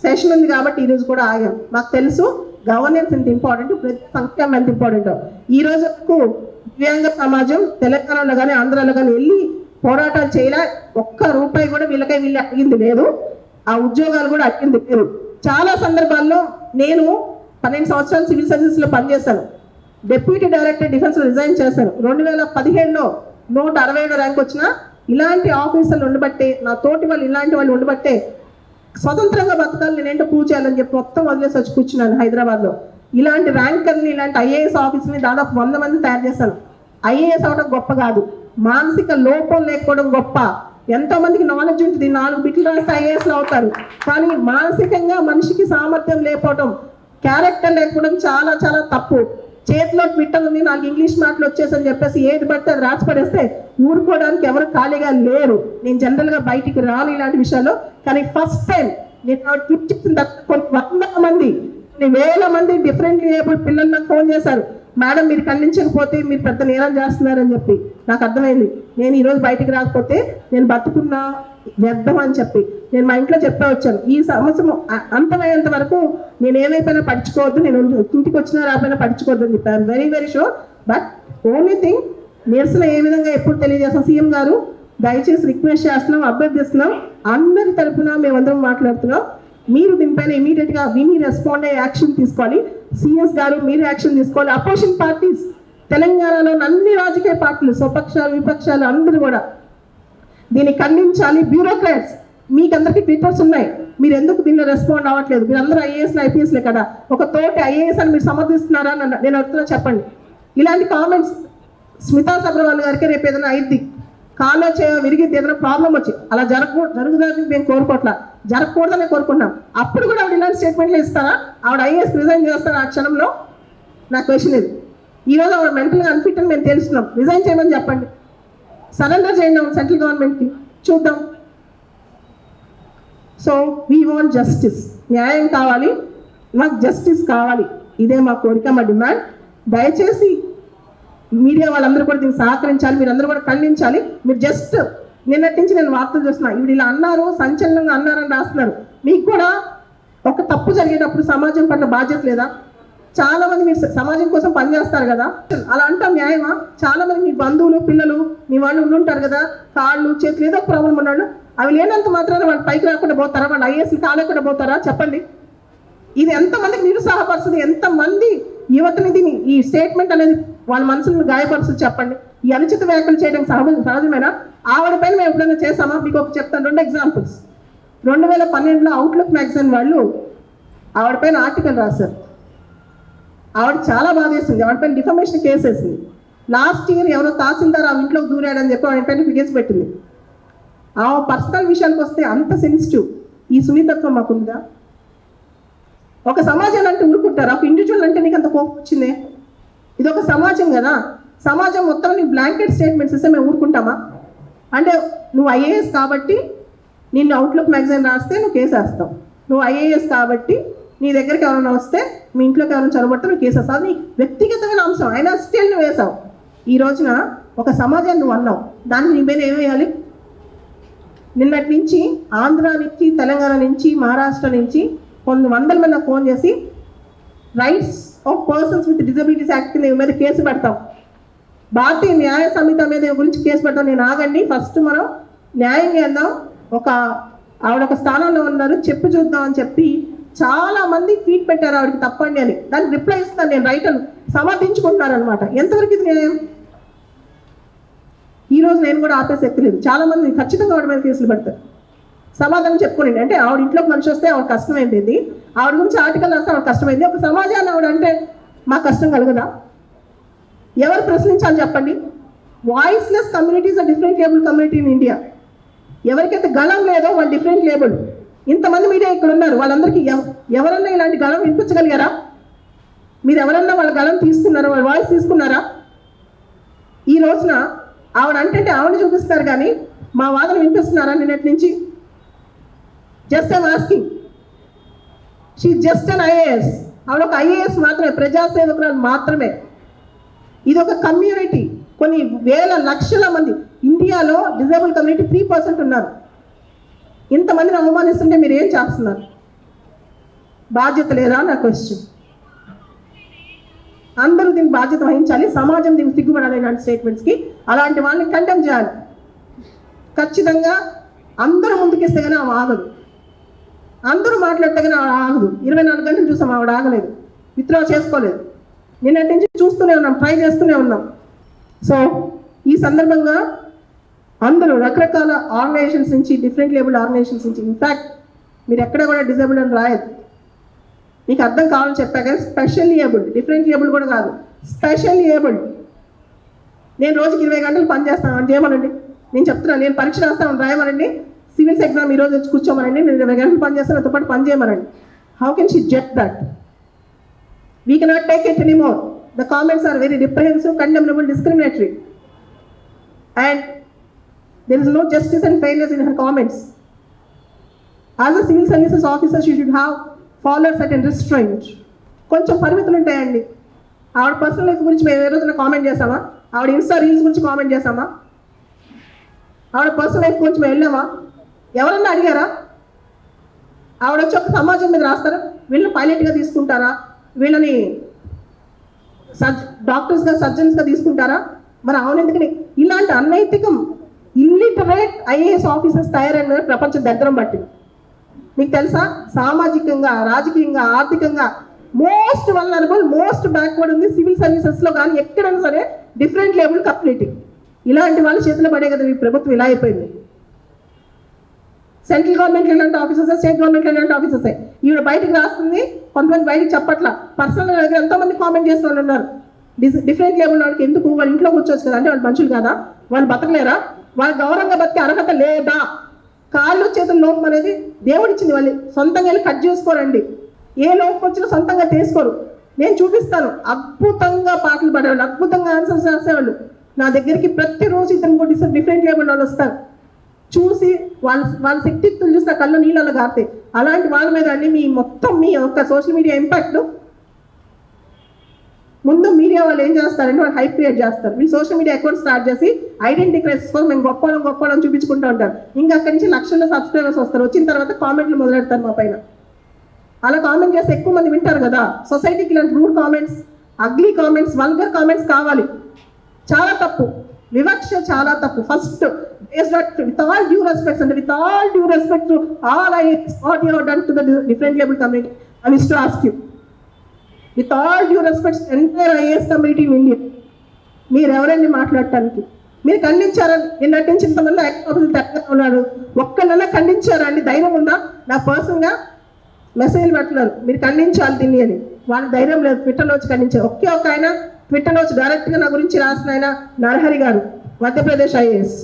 సెషన్ ఉంది కాబట్టి ఈరోజు కూడా ఆగాం. మాకు తెలుసు గవర్నెన్స్ ఎంత ఇంపార్టెంట్, ప్రతి సంక్షేమం ఎంత ఇంపార్టెంట్. ఈ రోజుకు దివ్యాంగ సమాజం తెలంగాణలో కానీ ఆంధ్రాలో కానీ వెళ్ళి పోరాటాలు చేయలే, ఒక్క రూపాయి కూడా వీళ్ళు అడిగింది లేదు, ఆ ఉద్యోగాలు కూడా అడిగింది లేదు. చాలా సందర్భాల్లో నేను 12 సంవత్సరాలు సివిల్ సర్వీసెస్లో పనిచేశాను, డిప్యూటీ డైరెక్టర్ డిఫెన్స్లో రిజైన్ చేశాను. 2015లో 167 ర్యాంక్ వచ్చిన ఇలాంటి ఆఫీసర్లు ఉండబట్టే, నా తోటి వాళ్ళు ఇలాంటి వాళ్ళు ఉండబట్టే స్వతంత్రంగా బతకాలి, నేనేంటో ప్రూవ్ చేయాలని చెప్పి మొత్తం వదిలేసి వచ్చి కూర్చున్నాను హైదరాబాద్లో. ఇలాంటి ర్యాంకర్ని, ఇలాంటి ఐఏఎస్ ఆఫీసర్ని దాదాపు 100 మంది తయారు చేశాను. ఐఏఎస్ అవడం గొప్ప కాదు, మానసిక లోపం లేకపోవడం గొప్ప. ఎంతో మందికి నాలెడ్జ్ ఉంటుంది, 4 బిట్లు రాస్తే ఐఏఎస్లు అవుతారు, కానీ మానసికంగా మనిషికి సామర్థ్యం లేకపోవడం, క్యారెక్టర్ లేకపోవడం చాలా చాలా తప్పు. చేతిలో ట్విట్టర్ ఉంది, నాకు ఇంగ్లీష్ మాటలు వచ్చేసని చెప్పేసి ఏది పడితే అది రాసి పడేస్తే ఊరుకోవడానికి ఎవరు ఖాళీగా లేరు. నేను జనరల్గా బయటికి రాను ఇలాంటి విషయాల్లో, కానీ ఫస్ట్ టైం నేను ట్విట్ చేసిన తర్వాత కొన్ని 100 మంది, కొన్ని వేల మంది డిఫరెంట్ ఏబుల్ పిల్లలు నాకు ఫోన్ చేశారు, మేడం మీరు ఖండించకపోతే మీరు పెద్ద నేరం చేస్తున్నారని చెప్పి. నాకు అర్థమైంది, నేను ఈరోజు బయటికి రాకపోతే నేను బతుకున్నా వ్యర్థం అని చెప్పి నేను మా ఇంట్లో చెప్పే వచ్చాను. ఈ సమస్య అంతమయ్యేంత వరకు నేను ఏమైపోయినా పడుచుకోవద్దు, నేను ఇంటికి వచ్చినా రాకపోయినా పడుచుకోవద్దు అని చెప్పాను. Very very sure. But only thing, నిరసన ఏ విధంగా ఎప్పుడు తెలియజేస్తాం, సీఎం గారు దయచేసి రిక్వెస్ట్ చేస్తున్నాం, అభ్యర్థిస్తున్నాం, అందరి తరఫున మేమందరం మాట్లాడుతున్నాం. మీరు దీనిపైన ఇమీడియట్గా విని రెస్పాండ్ అయ్యే యాక్షన్ తీసుకోవాలి. సిఎస్ గారు మీరు యాక్షన్ తీసుకోవాలి. అపోజిషన్ పార్టీస్, తెలంగాణలో అన్ని రాజకీయ పార్టీలు, స్వపక్షాలు, విపక్షాలు అందరూ కూడా దీన్ని ఖండించాలి. బ్యూరోక్రాట్స్, మీకు అందరికీ ట్విట్టర్స్ ఉన్నాయి, మీరు ఎందుకు దీన్ని రెస్పాండ్ అవ్వట్లేదు? మీరు అందరూ ఐఏఎస్లు ఐపీఎస్లే కదా, ఒక తోటి ఐఏఎస్ అని మీరు సమర్థిస్తున్నారా అని నేను అడుగుతున్నా, చెప్పండి. ఇలాంటి కామెంట్స్ స్మితా సబ్రవాల్ గారికి రేపు ఏదైనా అయింది, కాలో విరిగిద్ది, ఏదైనా ప్రాబ్లం వచ్చి అలా జరుగుతుందని మేము కోరుకోవట్లా, జరగకూడదని కోరుకుంటున్నాం. అప్పుడు కూడా ఆవిడ ఇలాంటి స్టేట్మెంట్లు ఇస్తారా? ఆవిడ ఐఏఎస్ రిజైన్ చేస్తారా ఆ క్షణంలో? నా క్వశ్చన్ ఇది. ఈరోజు ఆవిడ మెంటల్గా అన్ఫిట్ అని మేము తెలుస్తున్నాం, రిజైన్ చేయమని చెప్పండి, సరెండర్ చేయండి సెంట్రల్ గవర్నమెంట్కి, చూద్దాం. సో వీ వాంట్ జస్టిస్, న్యాయం కావాలి, మాకు జస్టిస్ కావాలి, ఇదే మా కోరిక, మా డిమాండ్. దయచేసి మీడియా వాళ్ళందరూ కూడా దీన్ని సహకరించాలి, మీరందరూ కూడా ఖండించాలి. మీరు జస్ట్ నిన్నటి నుంచి నేను వార్తలు చూస్తున్నా, ఇవి ఇలా అన్నారు, సంచలనంగా అన్నారని రాస్తున్నారు. మీకు కూడా ఒక తప్పు జరిగేటప్పుడు సమాజం పట్ల బాధ్యత లేదా? చాలా మంది మీరు సమాజం కోసం పనిచేస్తారు కదా, అలా అంటాం న్యాయమా? చాలా మంది మీ బంధువులు, పిల్లలు, మీ వాళ్ళు ఉండుంటారు కదా, కాళ్ళు చేతులు ఏదో ప్రాబ్లం ఉన్నాడు, అవి లేనంత మాత్రాన వాళ్ళు పైకి రాకుండా పోతారా, వాళ్ళు ఐఏఎస్లు కాలేకుండా పోతారా చెప్పండి. ఇది ఎంతమందికి నిరుత్సాహపరుస్తుంది, ఎంతమంది యువతని దీన్ని ఈ స్టేట్మెంట్ అనేది వాళ్ళ మనసులను గాయపరుస్తుంది చెప్పండి. ఈ అనుచిత వ్యాఖ్యలు చేయడం సహజమేనా? ఆవిడ పైన మేము ఎప్పుడైనా చేసామా? మీకు ఒక చెప్తాను 2 ఎగ్జాంపుల్స్. 2012లో అవుట్లుక్ మ్యాగజైన్ వాళ్ళు ఆవిడ పైన ఆర్టికల్ రాశారు. ఆవిడ చాలా బాధేసింది, ఆవిడ పైన డిఫమేషన్ కేసు వేసింది. లాస్ట్ ఇయర్ ఎవరో తహసీల్దార్ ఆ ఇంట్లోకి దూరాడని చెప్పి ఆవిడ పైన కేసు పెట్టింది. ఆ పర్సనల్ విషయానికి వస్తే అంత సెన్సిటివ్. ఈ సున్నితత్వం మాకుందా? ఒక సమాజం అంటే ఊరుకుంటారా? ఒక ఇండివిజువల్ అంటే నీకు అంత కోపం వచ్చిందే? ఇది ఒక సమాజం కదా. సమాజం మొత్తం నీకు బ్లాంకెట్ స్టేట్మెంట్స్ ఇస్తే మేము ఊరుకుంటామా? అంటే నువ్వు ఐఏఎస్ కాబట్టి నిన్ను అవుట్లుక్ మ్యాగజైన్ రాస్తే నువ్వు కేసు వేస్తావు, నువ్వు ఐఏఎస్ కాబట్టి నీ దగ్గరికి ఎవరైనా వస్తే మీ ఇంట్లోకి ఎవరైనా చొరబడితే నువ్వు కేసు వేస్తావు. అది నీ వ్యక్తిగతమైన అంశం, అయినా స్టిల్ నువ్వు వేసావు. ఈ రోజున ఒక సమాజాన్ని నువ్వు అన్నావు, దానికి నీ మీద ఏం వేయాలి? నిన్నటి నుంచి ఆంధ్ర నుంచి, తెలంగాణ నుంచి, మహారాష్ట్ర నుంచి కొన్ని వందల మంది నాకు ఫోన్ చేసి rights of persons with disabilities act కింద మీద కేసు పెడతాం, భారతీయ న్యాయ సంహిత మీద గురించి కేసు పెడతాం. నేను ఆగండి, ఫస్ట్ మనం న్యాయం చేద్దాం. ఆవిడ ఒక స్థానంలో ఉన్నారు, చెప్పి చూద్దాం అని చెప్పి చాలా మంది ట్వీట్ పెట్టారు ఆవిడకి తప్పండి అని. దానికి రిప్లై ఇస్తాను నేను, రైటర్ సమర్థించుకుంటున్నారు అనమాట. ఎంతవరకు ఇది న్యాయం? ఈ రోజు నేను కూడా ఆపేసి ఎక్కలేదు, చాలా మంది ఖచ్చితంగా ఆవిడ మీద కేసులు పెడతారు. సమాధానం చెప్పుకోండి. అంటే ఆవిడ ఇంట్లోకి మనిషి వస్తే ఆవిడ కష్టమైంది, ఆవిడ గురించి ఆర్టికల్ రాస్తే ఆవిడ కష్టమైంది. ఒక సమాజాన్ని ఆవిడ అంటే మాకు కష్టం కలగదా? ఎవరు ప్రశ్నించాలి చెప్పండి? Voiceless communities are different label community in India. ఎవరికైతే గళం లేదో వాళ్ళు డిఫరెంట్ లేబుల్. ఇంతమంది మీడియా ఇక్కడ ఉన్నారు, వాళ్ళందరికీ ఎవరన్నా ఇలాంటి గళం వినిపించగలిగారా? మీరు ఎవరన్నా వాళ్ళ గళం తీసుకున్నారా? వాళ్ళ వాయిస్ తీసుకున్నారా? ఈ రోజున ఆవిడ అంటే ఆవిడ చూపిస్తారు కానీ మా వాదన వినిపిస్తున్నారా? నిన్నటి నుంచి just I'm asking. She just an IAS. ఆవిడ ఒక ఐఏఎస్ మాత్రమే, ప్రజాసేవకురాలు మాత్రమే. ఇది ఒక కమ్యూనిటీ, కొన్ని వేల లక్షల మంది. ఇండియాలో డిజేబుల్ కమ్యూనిటీ 3% ఉన్నారు. ఇంతమందిని అవమానిస్తుంటే మీరు ఏం చేస్తున్నారు? బాధ్యత లేదా నా క్వశ్చన్. అందరూ దీనికి బాధ్యత వహించాలి, సమాజం దీనికి సిగ్గుపడాలి. ఇలాంటి స్టేట్మెంట్స్కి అలాంటి వాళ్ళని కండెమ్ చేయాలి ఖచ్చితంగా. అందరూ ముందుకేస్తే కానీ ఆమె ఆగదు, అందరూ మాట్లాడితే కానీ ఆవిడ ఆగదు. 24 గంటలు చూసాం, ఆవిడ ఆగలేదు, విత్డ్రా చేసుకోలేదు. నిన్నటి నుంచి చూస్తూనే ఉన్నాం, ట్రై చేస్తూనే ఉన్నాం. సో ఈ సందర్భంగా అందరూ రకరకాల ఆర్గనైజేషన్స్ నుంచి, డిఫరెంట్ లేబుల్ ఆర్గనైజేషన్స్ నుంచి, ఇన్ఫ్యాక్ట్ మీరు ఎక్కడ కూడా డిజేబుల్డ్ అని రాయదు, మీకు అర్థం కావాలని చెప్పాక స్పెషల్లీ ఏబుల్డ్, డిఫరెంట్ ఏబుల్డ్ కూడా కాదు, స్పెషల్లీ ఏబుల్డ్. నేను రోజుకి 20 గంటలు పని చేస్తాను అని చేయమనండి. నేను చెప్తున్నాను, నేను పరీక్ష రాస్తాను రాయమనండి, సివిల్స్ ఎగ్జామ్ ఈరోజు వచ్చి కూర్చోమనండి, నేను 20 గంటలు పని చేస్తాను, నాతో పాటు పని చేయమనండి. How can she jet that? We cannot take it anymore. The comments are very reprehensive, condemnable, discriminatory, and there is no justice and fairness in her comments. As a civil services officer, she should have followed certain restraint. కొంచెం పరిమితులు ఉంటాయండి. ఆవిడ personal life గురించి మేము ఏ రోజున comment చేసామా? ఆవిడ Insta reels గురించి కామెంట్ చేసామా? ఆవిడ పర్సనల్ లైఫ్ గురించి మేము వెళ్ళామా? ఎవరన్నా అడిగారా? ఆవిడ వచ్చి ఒక సమాజం మీద రాస్తారా? వీళ్ళని పైలట్గా తీసుకుంటారా? వీళ్ళని డాక్టర్స్గా, సర్జన్స్గా తీసుకుంటారా? మరి అవును, ఎందుకని ఇలాంటి అన్నైతికం ఇల్లిటరేట్ ఐఏఎస్ ఆఫీసర్స్ తయారైన ప్రపంచం దగ్గరం పట్టింది. మీకు తెలుసా, సామాజికంగా, రాజకీయంగా, ఆర్థికంగా మోస్ట్ వల్నరబుల్, మోస్ట్ బ్యాక్వర్డ్ ఉంది సివిల్ సర్వీసెస్లో. కానీ ఎక్కడైనా సరే డిఫరెంట్ లేబుల్ కమ్యూనిటీ. ఇలాంటి వాళ్ళ చేతిలో పడే కదా ఈ ప్రభుత్వం ఇలా అయిపోయింది. సెంట్రల్ గవర్నమెంట్ ఇలాంటి ఆఫీసర్స్, స్టేట్ గవర్నమెంట్ ఇలాంటి ఆఫీసర్సే. ఈవిడ బయటకు రాస్తుంది, కొంతమంది బయటకు చెప్పట్లా. పర్సనల్గా దగ్గర ఎంతోమంది కామెంట్ చేస్తూ ఉన్నారు, డిఫరెంట్ లేబుల్ వాళ్ళకి ఎందుకు, వాళ్ళ ఇంట్లో కూర్చోవచ్చు కదా. అంటే వాళ్ళు మనుషులు కాదా? వాళ్ళు బతకలేరా? వాళ్ళ గౌరవంగా బతికే అర్హత లేదా? కాళ్ళు చేతుల లోపం అనేది దేవుడిచ్చింది, వాళ్ళు సొంతంగా వెళ్ళి కట్ చేసుకోరండి. ఏ లోపం వచ్చినా సొంతంగా తీసుకోరు. నేను చూపిస్తాను, అద్భుతంగా పాటలు పాడేవాళ్ళు, అద్భుతంగా ఆన్సర్స్ రాసేవాళ్ళు. నా దగ్గరికి ప్రతిరోజు ఇద్దరు డిఫరెంట్ లేబుల్ వాళ్ళు వస్తారు. చూసి వాళ్ళ శక్తిత్తులు చూస్తే కళ్ళు నీళ్ళలో గారుతాయి. అలాంటి వాళ్ళ మీద అండి మీ మొత్తం మీ యొక్క సోషల్ మీడియా ఇంపాక్ట్. ముందు మీడియా వాళ్ళు ఏం చేస్తారంటే వాళ్ళు హైప్ క్రియేట్ చేస్తారు. వీళ్ళు సోషల్ మీడియా అకౌంట్ స్టార్ట్ చేసి ఐడెంటిటీ క్రైసిస్ కోసం మేము గొప్పవాళ్ళం చూపించుకుంటూ ఉంటారు. ఇంకా అక్కడి నుంచి లక్షల సబ్స్క్రైబర్స్ వస్తారు. వచ్చిన తర్వాత కామెంట్లు మొదలెడతారు మా పైన. అలా కామెంట్ చేస్తే ఎక్కువ మంది వింటారు కదా. సొసైటీకి ఇలాంటి rude comments, ugly comments, vulgar comments కావాలి. చాలా తప్పు. వివక్ష చాలా తప్పు. First with all due respects అంటే with all due respect to all IAS what you have done to the differently label community I wish to ask you with all due respect entire IAS community in India మీరు ఎవరైనా మాట్లాడటానికి మీరు ఖండించారని నిన్నటి నుంచి ఇంతమంది IAS Telangana ఉన్నాడు ఒక్కళ్ళన్నా ఖండించారా అండి? ధైర్యం ఉందా? నా పర్సనల్గా మెసేజ్లు పెడుతున్నారు మీరు ఖండించాలి దీన్ని అని, వాళ్ళ ధైర్యం లేదు. ట్విట్టర్లో వచ్చి ఖండించారు. ఒకే ఒక ఆయన ట్విట్టర్లో వచ్చి డైరెక్ట్గా నా గురించి రాసిన ఆయన నరహరి గారు, మధ్యప్రదేశ్ ఐఏఎస్.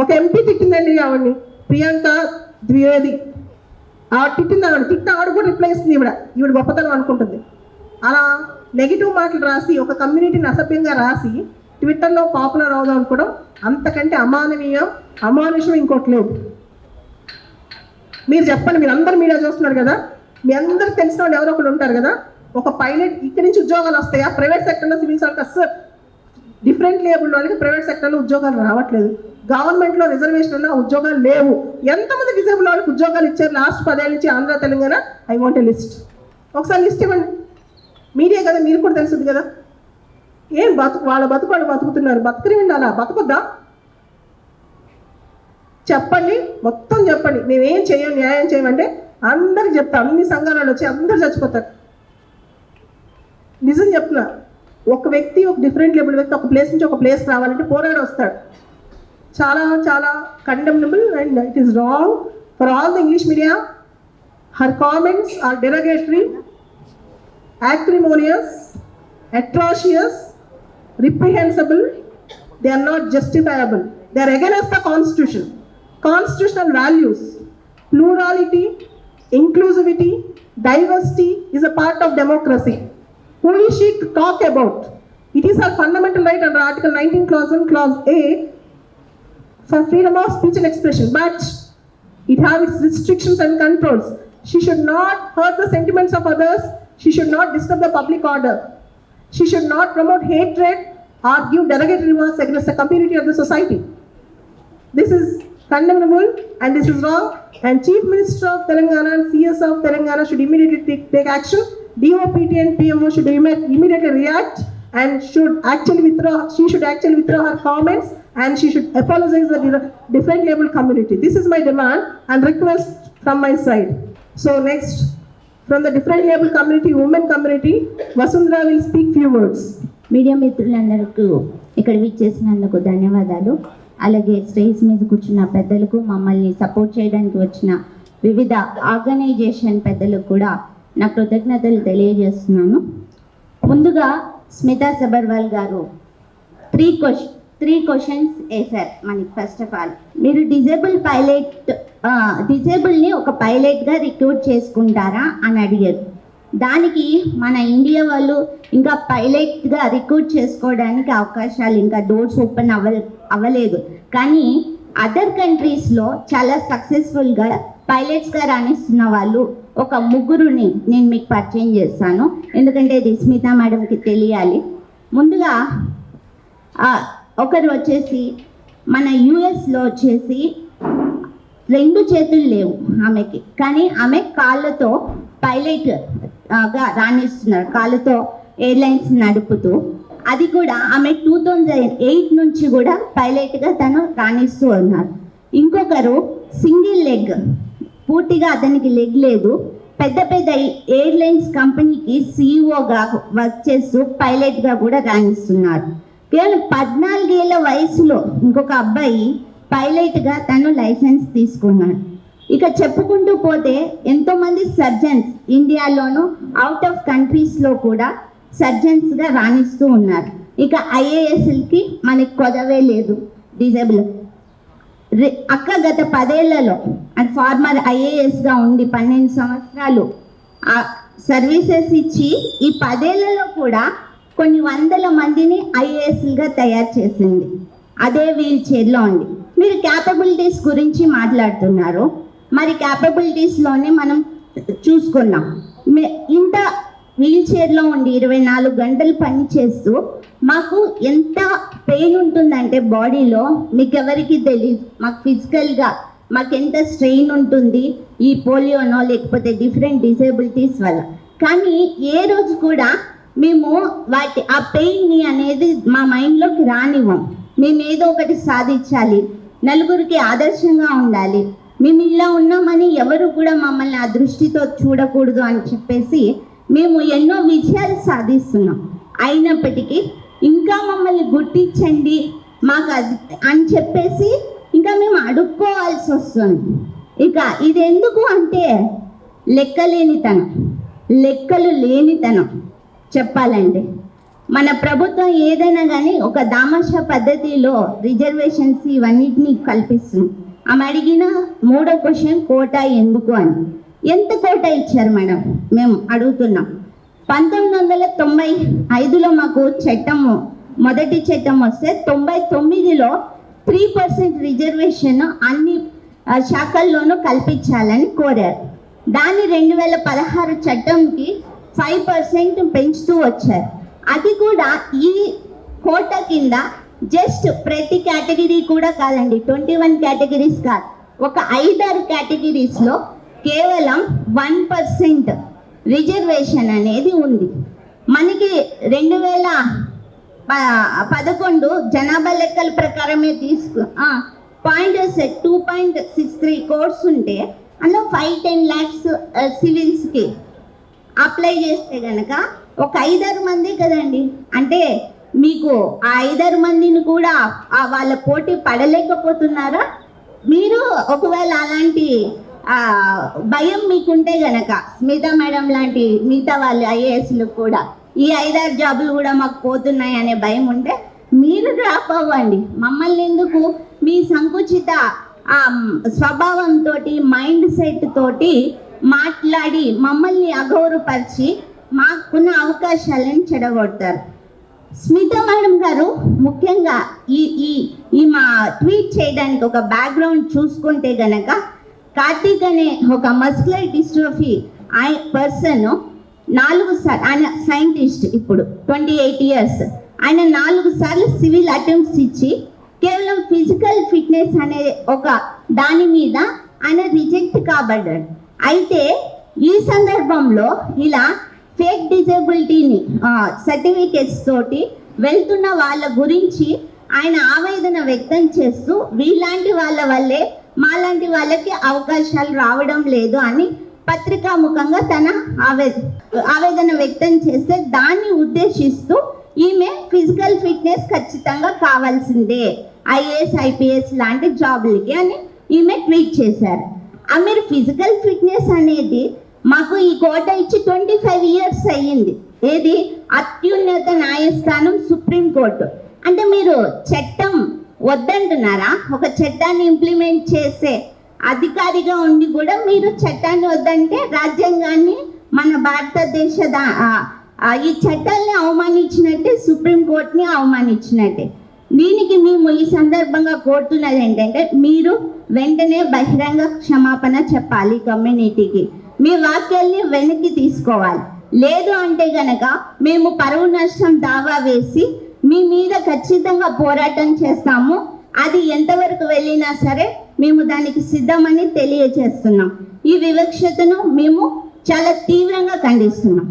ఒక ఎంపీ తిట్టిందండి ఆవిడ్ని, ప్రియాంక ద్వివేది. ఆవిడ తిట్టింది, ఆవిడ కూడా రిప్లై ఇస్తుంది. ఈవిడ గొప్పతనం అనుకుంటుంది. అలా నెగిటివ్ మాటలు రాసి ఒక కమ్యూనిటీని అసభ్యంగా రాసి ట్విట్టర్లో పాపులర్ అవుదాం అనుకోవడం అంతకంటే అమానుషం ఇంకోటి లేదు. మీరు చెప్పండి, మీరు అందరు మీడియా చూస్తున్నారు కదా, మీ అందరికి తెలిసిన వాళ్ళు ఎవరో ఒకరు ఉంటారు కదా, ఒక పైలట్ ఇక్కడి నుంచి ఉద్యోగాలు వస్తాయా? ప్రైవేట్ సెక్టర్లో సివిల్ సర్వీస్ డిఫరెంట్ లేబుల్ వాళ్ళకి ప్రైవేట్ సెక్టర్లో ఉద్యోగాలు రావట్లేదు. గవర్నమెంట్లో రిజర్వేషన్ ఉన్న ఉద్యోగాలు లేవు. ఎంతమంది డిజేబుల్ వాళ్ళకి ఉద్యోగాలు ఇచ్చారు లాస్ట్ 10 ఏళ్ళ నుంచి Andhra Telangana? I want a list. ఒకసారి లిస్ట్ ఇవ్వండి. మీడియా కదా, మీరు కూడా తెలుస్తుంది కదా. ఏం వాళ్ళ బతుకు బతుకుతున్నారు, బతుకుని అలా బతుకుద్దా? చెప్పండి, మొత్తం చెప్పండి. మేమేం చేయం, న్యాయం చేయమంటే అందరికి చెప్తా. అన్ని సంఘాలలో వచ్చి అందరు చచ్చిపోతారు. నిజం చెప్తున్నా. ఒక వ్యక్తి, ఒక డిఫరెంట్ లెవెల్ వ్యక్తి ఒక ప్లేస్ నుంచి ఒక ప్లేస్ రావాలంటే పోరాడి వస్తాడు. చాలా చాలా condemnable and it is wrong for all the English media. Her comments are derogatory, acrimonious, atrocious, reprehensible. They are not justifiable. They are against the constitution, constitutional values. Plurality, inclusivity, diversity is a part of democracy. Who is she to talk about? It is her fundamental right under Article 19 Clause 1 Clause A for freedom of speech and expression, but it has its restrictions and controls. She should not hurt the sentiments of others. She should not disturb the public order. She should not promote hatred or give derogatory remarks against the community of the society. This is condemnable and this is wrong. And Chief Minister of Telangana and CS of Telangana should immediately take action. DOPT and PMO should immediately react and should actually withdraw. She should actually withdraw her comments and she should apologize to the different label community. This is my demand and request from my side. So next, from the different label community, women community, Vasundhara will speak few words. Media మిత్రులందరికీ ఇక్కడ విచ్చేసినందుకు ధన్యవాదాలు. అలాగే stage మీద కూర్చున్న పెద్దలకు, మమ్మల్ని support చేయడానికి వచ్చిన వివిధ ఆర్గనైజేషన్ పెద్దలకు కూడా నా కృతజ్ఞతలు తెలియజేస్తున్నాను. ముందుగా స్మితా సబర్వాల్ గారు త్రీ క్వశ్చన్స్ వేశారు మనకి. ఫస్ట్ ఆఫ్ ఆల్, మీరు డిజేబుల్ని ఒక పైలట్గా రిక్రూట్ చేసుకుంటారా అని అడిగారు. దానికి మన ఇండియా వాళ్ళు ఇంకా పైలట్గా రిక్రూట్ చేసుకోవడానికి అవకాశాలు, ఇంకా డోర్స్ ఓపెన్ అవ్వలేదు. కానీ అదర్ కంట్రీస్లో చాలా సక్సెస్ఫుల్గా పైలట్స్గా రాణిస్తున్న వాళ్ళు ఒక ముగ్గురుని నేను మీకు పరిచయం చేస్తాను, ఎందుకంటే ఇది స్మితా మేడంకి తెలియాలి. ముందుగా ఒకరు వచ్చేసి మన యుఎస్లో వచ్చేసి 2 చేతులు లేవు ఆమెకి, కానీ ఆమె కాళ్ళతో పైలట్గా రాణిస్తున్నారు, కాళ్ళతో ఎయిర్లైన్స్ నడుపుతూ. అది కూడా ఆమె 2008 నుంచి కూడా పైలట్గా తను రాణిస్తూ ఉన్నారు. ఇంకొకరు సింగిల్ లెగ్, పూర్తిగా అతనికి లెగ్ లేదు, పెద్ద పెద్ద ఎయిర్లైన్స్ కంపెనీకి సిఇఓగా వర్క్ చేస్తూ పైలట్గా కూడా రాణిస్తున్నారు. కేవలం 14 ఏళ్ళ వయసులో ఇంకొక అబ్బాయి పైలట్గా తను లైసెన్స్ తీసుకున్నాడు. ఇక చెప్పుకుంటూ పోతే ఎంతోమంది సర్జన్స్ ఇండియాలోను అవుట్ ఆఫ్ కంట్రీస్లో కూడా సర్జన్స్గా రాణిస్తూ ఉన్నారు. ఇక ఐఏఎస్లకి మనకి కొదవే లేదు. డిజేబుల్ అక్క గత 10 ఏళ్లలో అండ్ ఫార్మర్ ఐఏఎస్గా ఉండి 12 సంవత్సరాలు సర్వీసెస్ ఇచ్చి ఈ 10 ఏళ్లలో కూడా కొన్ని వందల మందిని ఐఏఎస్లుగా తయారు చేసింది. అదే వీల్ చైర్లో ఉంది. మీరు క్యాపబిలిటీస్ గురించి మాట్లాడుతున్నారు, మరి క్యాపబిలిటీస్లోనే మనం చూసుకున్నాం. ఇంత వీల్ చైర్లో ఉండి 24 గంటలు పని చేస్తూ మాకు ఎంత పెయిన్ ఉంటుందంటే బాడీలో మీకు ఎవరికి తెలియదు. మాకు ఫిజికల్గా మాకు ఎంత స్ట్రెయిన్ ఉంటుంది ఈ పోలియోనో లేకపోతే డిఫరెంట్ డిసేబిలిటీస్ వల్ల. కానీ ఏ రోజు కూడా మేము ఆ పెయిన్ని అనేది మా మైండ్లోకి రానివ్వం. మేము ఏదో ఒకటి సాధించాలి, నలుగురికి ఆదర్శంగా ఉండాలి, మేము ఇలా ఉన్నామని ఎవరు కూడా మమ్మల్ని ఆ దృష్టితో చూడకూడదు అని చెప్పేసి మేము ఎన్నో విజయాలు సాధిస్తున్నాం. అయినప్పటికీ ఇంకా మమ్మల్ని గుర్తించండి మాకు అది అని చెప్పేసి ఇంకా మేము అడుక్కోవాల్సి వస్తుంది. ఇక ఇది ఎందుకు అంటే లెక్కలు లేనితనం చెప్పాలంటే. మన ప్రభుత్వం ఏదైనా కానీ ఒక దామాషా పద్ధతిలో రిజర్వేషన్స్ ఇవన్నిటిని కల్పిస్తుంది. ఆమె అడిగిన 3వ క్వశ్చన్ కోటా ఎందుకు అని. ఎంత కోటా ఇచ్చారు మేడం మేము అడుగుతున్నాం. 1995లో మాకు మొదటి చట్టం వస్తే 99లో 3% రిజర్వేషన్ అన్ని శాఖల్లోనూ కల్పించాలని కోరారు. దాన్ని 2016 చట్టంకి 5% పెంచుతూ వచ్చారు. అది కూడా ఈ కోటా కింద జస్ట్ ప్రతి కేటగిరీ కూడా కాదండి, 21 కేటగిరీస్ కాదు, ఒక 5-6 కేటగిరీస్లో కేవలం 1% రిజర్వేషన్ అనేది ఉంది. మనకి 2011 జనాభా లెక్కల ప్రకారమే 2.63 crores ఉంటే అందులో 5-10 lakhs సివిల్స్కి అప్లై చేస్తే కనుక ఒక 5-6 మంది కదండి. అంటే మీకు ఆ 5-6 మందిని కూడా వాళ్ళ పోటీ పడలేకపోతున్నారా? మీరు ఒకవేళ అలాంటి భయం మీకుంటే గనక స్మితా మేడం లాంటి మిగతా వాళ్ళు ఐఏఎస్లు కూడా ఈ 5-6 జాబులు కూడా మాకు పోతున్నాయి అనే భయం ఉంటే మీరు డ్రాప్ అవ్వండి. మమ్మల్ని ఎందుకు మీ సంకుచిత స్వభావంతో మైండ్ సెట్ తోటి మాట్లాడి మమ్మల్ని అగౌరవపరిచి మాకున్న అవకాశాలను చెడగొడతారు. స్మితా మేడం గారు ముఖ్యంగా ఈ మా ట్వీట్ చేయడానికి ఒక బ్యాక్గ్రౌండ్ చూసుకుంటే గనక కార్తీక్ అనే ఒక మస్కులర్ డిస్ట్రోఫీ పర్సన్ 4 సార్లు, ఆయన సైంటిస్ట్, ఇప్పుడు 28 years, ఆయన 4 సార్లు సివిల్ అటెంప్ట్స్ ఇచ్చి కేవలం ఫిజికల్ ఫిట్నెస్ అనే ఒక దాని మీద ఆయన రిజెక్ట్ కాబడ్డాడు. అయితే ఈ సందర్భంలో ఇలా ఫేక్ డిజబిలిటీని సర్టిఫికేట్స్ తోటి వెళ్తున్న వాళ్ళ గురించి ఆయన ఆవేదన వ్యక్తం చేస్తూ వీళ్ళంటి వాళ్ళ వల్లే మాలాంటి వాళ్ళకి అవకాశాలు రావడం లేదు అని పత్రికాముఖంగా తన ఆవేదన వ్యక్తం చేస్తే దాన్ని ఉద్దేశిస్తూ ఈమె ఫిజికల్ ఫిట్నెస్ ఖచ్చితంగా కావాల్సిందే ఐఏఎస్ ఐపీఎస్ లాంటి జాబులకి అని ఈమె ట్వీట్ చేశారు. మీరు ఫిజికల్ ఫిట్నెస్ అనేది మాకు ఈ కోట ఇచ్చి 25 years అయ్యింది. ఏది అత్యున్నత న్యాయస్థానం సుప్రీంకోర్టు. అంటే మీరు చట్టం వద్దంటున్నారా? ఒక చట్టాన్ని ఇంప్లిమెంట్ చేసే అధికారిగా ఉండి కూడా మీరు చట్టాన్ని వద్దంటే రాజ్యాంగాన్ని, మన భారతదేశ ఈ చట్టాన్ని అవమానించినట్టే, సుప్రీంకోర్టుని అవమానించినట్టే. దీనికి మేము ఈ సందర్భంగా కోరుతున్నది ఏంటంటే మీరు వెంటనే బహిరంగ క్షమాపణ చెప్పాలి కమ్యూనిటీకి. మీ వాక్యాల్ని వెనక్కి తీసుకోవాలి. లేదు అంటే గనక మేము పరువు నష్టం దావా వేసి మీ మీద ఖచ్చితంగా పోరాటం చేస్తాము. అది ఎంతవరకు వెళ్ళినా సరే మేము దానికి సిద్ధమని తెలియజేస్తున్నాం. ఈ వివక్షతను మేము చాలా తీవ్రంగా ఖండిస్తున్నాం.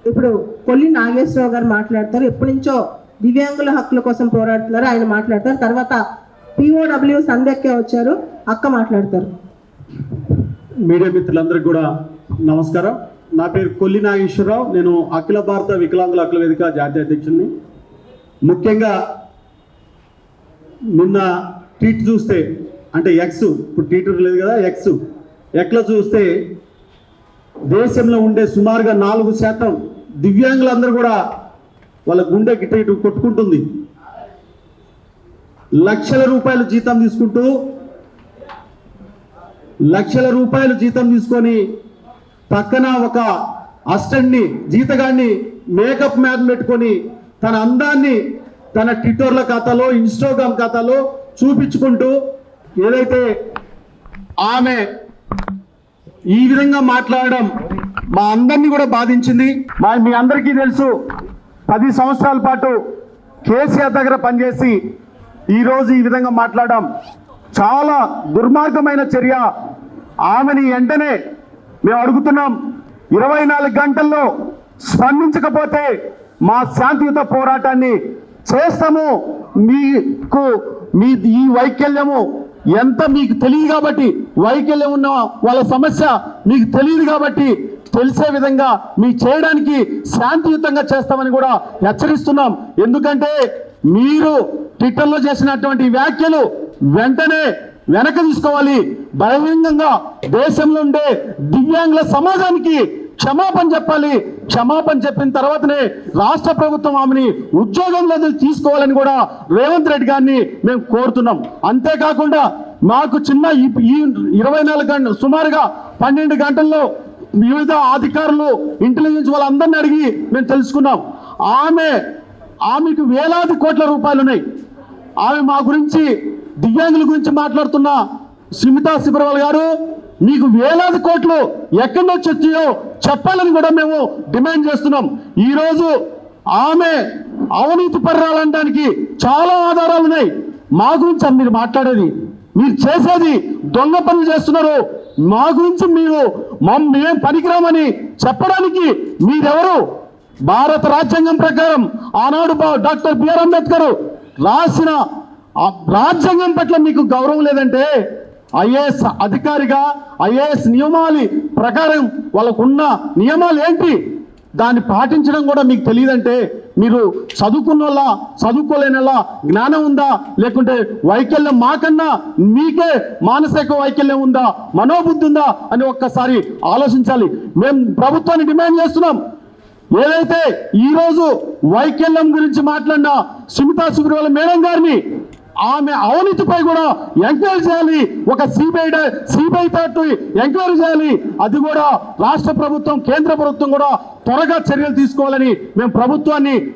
ఇప్పుడు కొల్లి నాగేశ్వరరావు గారు మాట్లాడతారు. ఎప్పటి నుంచో దివ్యాంగుల హక్కుల కోసం పోరాడుతున్నారు, ఆయన మాట్లాడతారు. తర్వాత POW సంధ్యక్క వచ్చారు, అక్క మాట్లాడతారు. మీడియా మిత్రులందరికీ కూడా నమస్కారం. నా పేరు కొల్లి నాగేశ్వరరావు. నేను అఖిల భారత వికలాంగుల హక్కుల వేదిక జాతీయ అధ్యక్షుడిని. ముఖ్యంగా నిన్న ట్వీట్ చూస్తే, అంటే ఎక్స్, ఇప్పుడు ట్విట్టర్ లేదు కదా, ఎక్స్లో చూస్తే దేశంలో ఉండే సుమారుగా 4% దివ్యాంగులందరూ కూడా వాళ్ళ గుండె గిట్ట ఇటు కొట్టుకుంటుంది. లక్షల రూపాయలు జీతం తీసుకొని పక్కన ఒక అసిస్టెంట్ని, జీతగాడిని, మేకప్ మ్యాన్ పెట్టుకొని తన అందాన్ని తన ట్విట్టర్ల ఖాతాలో, ఇన్స్టాగ్రామ్ ఖాతాలో చూపించుకుంటూ ఏదైతే ఆమె ఈ విధంగా మాట్లాడడం మా అందరినీ కూడా బాధించింది. మీ అందరికీ తెలుసు, 10 సంవత్సరాల పాటు కేసీఆర్ దగ్గర పనిచేసి ఈరోజు ఈ విధంగా మాట్లాడడం చాలా దుర్మార్గమైన చర్య. ఆమెని వెంటనే మేము అడుగుతున్నాం, 24 గంటల్లో స్పందించకపోతే మా శాంతియుత పోరాటాన్ని చేస్తాము. మీకు ఈ వైకల్యము ఎంత మీకు తెలియదు కాబట్టి, వైకల్యం ఉన్న వాళ్ళ సమస్య మీకు తెలియదు కాబట్టి తెలిసే విధంగా మీకు చేయడానికి శాంతియుతంగా చేస్తామని కూడా హెచ్చరిస్తున్నాం. ఎందుకంటే మీరు ట్విట్టర్లో చేసినటువంటి వ్యాఖ్యలు వెంటనే వెనక తీసుకోవాలి. బహిరంగంగా దేశంలో ఉండే దివ్యాంగుల సమాజానికి క్షమాపణ చెప్పాలి. క్షమాపణ చెప్పిన తర్వాతనే రాష్ట్ర ప్రభుత్వం ఆమెని ఉద్యోగంలో తీసుకోవాలని కూడా రేవంత్ రెడ్డి గారిని మేము కోరుతున్నాం. అంతేకాకుండా మాకు చిన్న ఈ 24 గంటలు సుమారుగా 12 గంటల్లో వివిధ అధికారులు ఇంటెలిజెన్స్ వాళ్ళందరినీ అడిగి మేము తెలుసుకున్నాం. ఆమెకు వేలాది కోట్ల రూపాయలు ఉన్నాయి. ఆమె మా గురించి దివ్యాంగుల గురించి మాట్లాడుతున్న సుమితా శిబర్వాల్ గారు, మీకు వేలాది కోట్లు ఎక్కడి నుంచి వచ్చాయో చెప్పాలని కూడా మేము డిమాండ్ చేస్తున్నాం. ఈరోజు ఆమె అవినీతి పర్రాలనడానికి చాలా ఆధారాలు ఉన్నాయి. మా గురించి మీరు మాట్లాడేది, మీరు చేసేది దొంగ పనులు చేస్తున్నారు. మా గురించి మేము పనికిరామని చెప్పడానికి మీరెవరు? భారత రాజ్యాంగం ప్రకారం ఆనాడు డాక్టర్ బిఆర్ అంబేద్కర్ రాసిన రాజ్యాంగం పట్ల మీకు గౌరవం లేదంటే ఐఏఎస్ అధికారిగా ఐఏఎస్ నియమాల ప్రకారం వాళ్ళకున్న నియమాలు ఏంటి, దాన్ని పాటించడం కూడా మీకు తెలియదంటే మీరు చదువుకున్నోళ్ళ చదువుకోలేనలా జ్ఞానం ఉందా, లేకుంటే వైకల్యం మాకన్నా మీకే మానసిక వైకల్యం ఉందా, మనోబుద్ధి ఉందా అని ఒక్కసారి ఆలోచించాలి. మేము ప్రభుత్వాన్ని డిమాండ్ చేస్తున్నాం. ఏదైతే ఈరోజు వైకల్యం గురించి మాట్లాడిన సుమితా శిబర్వాల్ మేడం గారిని ఆమె అవినీతిపై కూడా ఎంక్వైరీ చేయాలి. ఒక సిబిఐ తోటి ఎంక్వైరీ చేయాలి. అది కూడా రాష్ట్ర ప్రభుత్వం కేంద్ర ప్రభుత్వం కూడా త్వరగా చర్యలు తీసుకోవాలని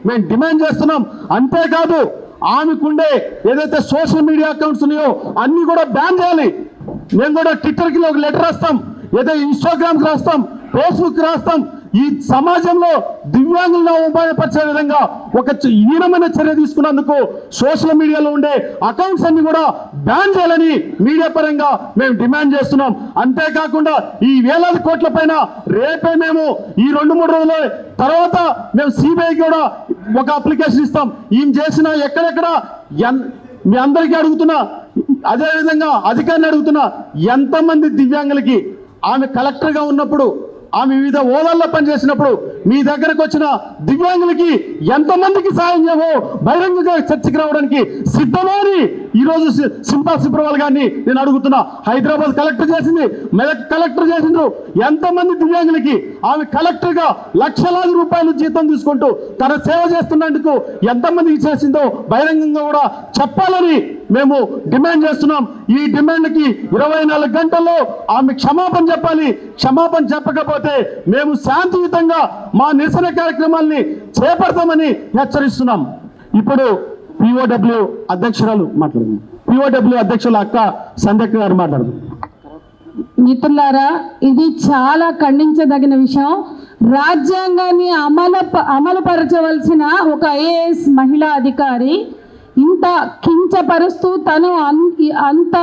మేము డిమాండ్ చేస్తున్నాం. అంతేకాదు ఆమెకుండే ఏదైతే సోషల్ మీడియా అకౌంట్స్ ఉన్నాయో అన్ని కూడా బ్యాన్ చేయాలి. మేము కూడా ట్విట్టర్కి ఒక లెటర్ రాస్తాం, ఏదో ఇన్స్టాగ్రామ్కి రాస్తాం, ఫేస్బుక్ రాస్తాం. ఈ సమాజంలో దివ్యాంగులను ఉపయోగపరిచే విధంగా ఒక హీనమైన చర్య తీసుకున్నందుకు సోషల్ మీడియాలో ఉండే అకౌంట్స్ అన్ని కూడా బ్యాన్ చేయాలని మీడియా పరంగా మేము డిమాండ్ చేస్తున్నాం. అంతేకాకుండా ఈ వేలాది కోట్ల పైన రేపే మేము ఈ 2-3 రోజుల తర్వాత మేము సిబిఐకి కూడా ఒక అప్లికేషన్ ఇస్తాం. ఈయన చేసిన ఎక్కడెక్కడ మీ అందరికీ అడుగుతున్నా, అదేవిధంగా అధికారిని అడుగుతున్నా, ఎంతమంది దివ్యాంగులకి ఆమె కలెక్టర్గా ఉన్నప్పుడు ఆమె వివిధ హోదాల్లో పనిచేసినప్పుడు మీ దగ్గరకు వచ్చిన దివ్యాంగులకి ఎంతమందికి సాయం చేయవో బహిరంగంగా చర్చకి రావడానికి సిద్ధమని ఈరోజు సుమితా శిబర్వాల్ గారిని నేను అడుగుతున్నా. హైదరాబాద్ కలెక్టర్ చేసింది, మెదక్ కలెక్టర్ చేసిండ్రు. ఎంతమంది దివ్యాంగులకి ఆమె కలెక్టర్గా లక్షలాది రూపాయలు జీతం తీసుకుంటూ తన సేవ చేస్తున్నందుకు ఎంతమందికి చేసిందో బహిరంగంగా కూడా చెప్పాలని మేము డిమాండ్ చేస్తున్నాం. ఈ డిమాండ్కి 24 గంటల్లో ఆమె క్షమాపణ చెప్పాలి. క్షమాపణ చెప్పకపోతే మేము శాంతియుతంగా మా నిరసన కార్యక్రమాల్ని చేపడతామని హెచ్చరిస్తున్నాం. ఇప్పుడు పిఓడబ్ల్యూ అధ్యక్షురాలు మాట్లాడుతున్నాం. పిఓడబ్ల్యూ అధ్యక్షుల అక్క సంధ్యక్క గారు మాట్లాడుతున్నారు. మిత్రులారా, ఇది చాలా ఖండించదగిన విషయం. రాజ్యాంగాన్ని అమలుపరచవలసిన ఒక ఐఏఎస్ మహిళా అధికారి ఇంత కించపరుస్తూ తను అంత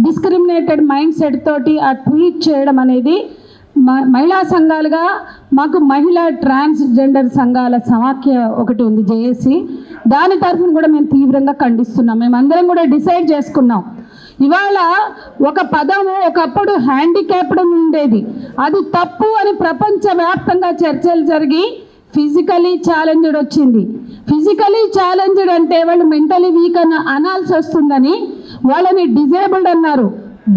డిస్క్రిమినేటెడ్ మైండ్ సెట్ తోటి ఆ ట్వీట్ చేయడం అనేది మహిళా సంఘాలుగా మాకు మహిళా ట్రాన్స్జెండర్ సంఘాల సమాఖ్య ఒకటి ఉంది, జేఏసీ. దాని తరఫున కూడా మేము తీవ్రంగా ఖండిస్తున్నాం. మేమందరం కూడా డిసైడ్ చేసుకున్నాం. ఇవాళ ఒక పదము ఒకప్పుడు హ్యాండిక్యాప్డ్ ఉండేది, అది తప్పు అని ప్రపంచవ్యాప్తంగా చర్చలు జరిగి ఫిజికలీ ఛాలెంజ్డ్ వచ్చింది. ఫిజికలీ ఛాలెంజ్డ్ అంటే వాళ్ళు మెంటలీ వీక్ అని అనాల్సి వస్తుందని వాళ్ళని డిజేబుల్డ్ అన్నారు.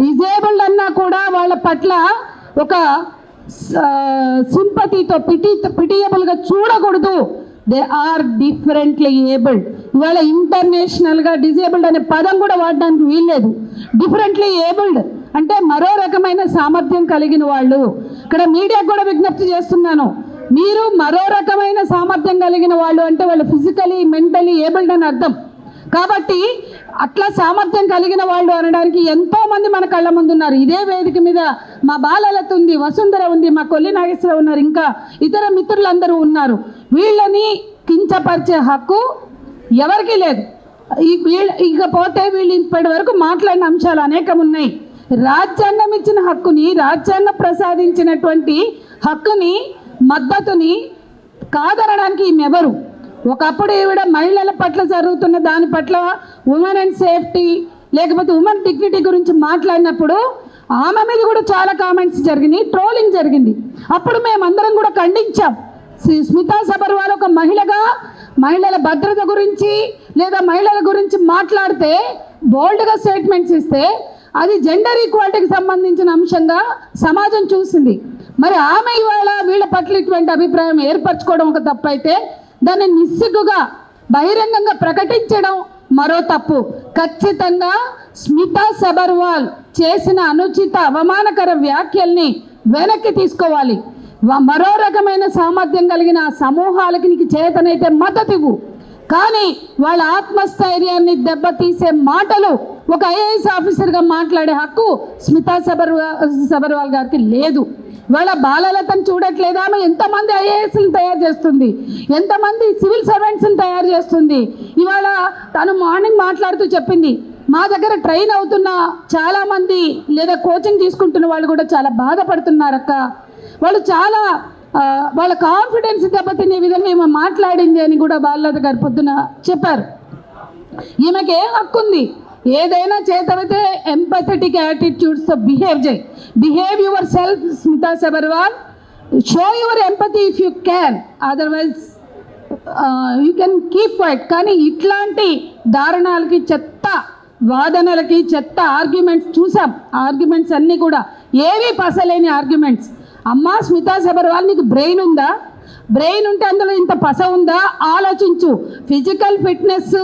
డిజేబుల్డ్ అన్నా కూడా వాళ్ళ పట్ల ఒక సింపతితో పిటియబుల్గా చూడకూడదు. They are differently abled. ఇవాళ ఇంటర్నేషనల్గా డిజేబుల్డ్ అనే పదం కూడా వాడడానికి వీల్లేదు. డిఫరెంట్లీ ఏబుల్డ్ అంటే మరో రకమైన సామర్థ్యం కలిగిన వాళ్ళు. ఇక్కడ మీడియాకు కూడా విజ్ఞప్తి చేస్తున్నాను, మీరు మరో రకమైన సామర్థ్యం కలిగిన వాళ్ళు అంటే వాళ్ళు ఫిజికలీ మెంటలీ ఏబుల్డ్ అని అర్థం. కాబట్టి అట్లా సామర్థ్యం కలిగిన వాళ్ళు అనడానికి ఎంతోమంది మన కళ్ళ ముందున్నారు. ఇదే వేదిక మీద మా బాలలత ఉంది, వసుంధర ఉంది, మా కొల్లి నాగేశ్వరరావు ఉన్నారు, ఇంకా ఇతర మిత్రులందరూ ఉన్నారు. వీళ్ళని కించపరిచే హక్కు ఎవరికీ లేదు. ఇకపోతే వీళ్ళు ఇప్పటి వరకు మాట్లాడిన అంశాలు అనేకం ఉన్నాయి. రాజ్యాంగం ఇచ్చిన హక్కుని, రాజ్యాంగం ప్రసాదించినటువంటి హక్కుని, మద్దతుని కాదనడానికి ఈమె ఎవరు? ఒకప్పుడు ఈవిడ మహిళల పట్ల జరుగుతున్న దాని పట్ల ఉమెన్ అండ్ సేఫ్టీ లేకపోతే ఉమెన్ డిగ్నిటీ గురించి మాట్లాడినప్పుడు ఆమె మీద కూడా చాలా కామెంట్స్ జరిగినాయి, ట్రోలింగ్ జరిగింది. అప్పుడు మేమందరం కూడా ఖండించాం. స్మితా సబర్వాల్ ఒక మహిళగా మహిళల భద్రత గురించి లేదా మహిళల గురించి మాట్లాడితే బోల్డ్గా స్టేట్మెంట్స్ ఇస్తే అది జెండర్ ఈక్వాలిటీకి సంబంధించిన అంశంగా సమాజం చూసింది. మరి ఆమె ఇవాళ వీళ్ళ పట్ల ఇటువంటి అభిప్రాయం ఏర్పరచుకోవడం ఒక తప్పు అయితే దాన్ని నిస్సిగ్గుగా బహిరంగంగా ప్రకటించడం మరో తప్పు. ఖచ్చితంగా స్మితా సబర్వాల్ చేసిన అనుచిత అవమానకర వ్యాఖ్యల్ని వెనక్కి తీసుకోవాలి. మరో రకమైన సామర్థ్యం కలిగిన సమూహాలకి నీకు చేతనైతే మద్దతు ఇవ్వు, కానీ వాళ్ళ ఆత్మస్థైర్యాన్ని దెబ్బతీసే మాటలు ఒక ఐఏఎస్ ఆఫీసర్గా మాట్లాడే హక్కు స్మితా సబర్వాల్ గారికి లేదు. ఇవాళ బాలలతను చూడట్లేదు, ఆమె ఎంతమంది ఐఏఎస్ని తయారు చేస్తుంది, ఎంతమంది సివిల్ సర్వెంట్స్ని తయారు చేస్తుంది. ఇవాళ తను మార్నింగ్ మాట్లాడుతూ చెప్పింది, మా దగ్గర ట్రైన్ అవుతున్న చాలామంది లేదా కోచింగ్ తీసుకుంటున్న వాళ్ళు కూడా చాలా బాధపడుతున్నారు అక్క, వాళ్ళు చాలా వాళ్ళ కాన్ఫిడెన్స్ దెబ్బతినే విధంగా ఈమె మాట్లాడింది అని కూడా బాలలత గారు పొద్దున చెప్పారు. ఈమెకి ఏం హక్కు ఉంది? ఏదైనా చేతమైతే ఎంపథెటిక్ యాటిట్యూడ్స్తో behave yourself Smita Sabharwal. Show your empathy if you can, otherwise you can keep quiet. కానీ ఇట్లాంటి దారుణాలకి, చెత్త వాదనలకి, చెత్త ఆర్గ్యుమెంట్స్ చూసాం. ఆర్గ్యుమెంట్స్ అన్నీ కూడా ఏవి పసలేని ఆర్గ్యుమెంట్స్. అమ్మా స్మితా సబర్వాల్, నీకు బ్రెయిన్ ఉందా? బ్రెయిన్ ఉంటే అందులో ఇంత పస ఉందా? ఆలోచించు. ఫిజికల్ ఫిట్నెస్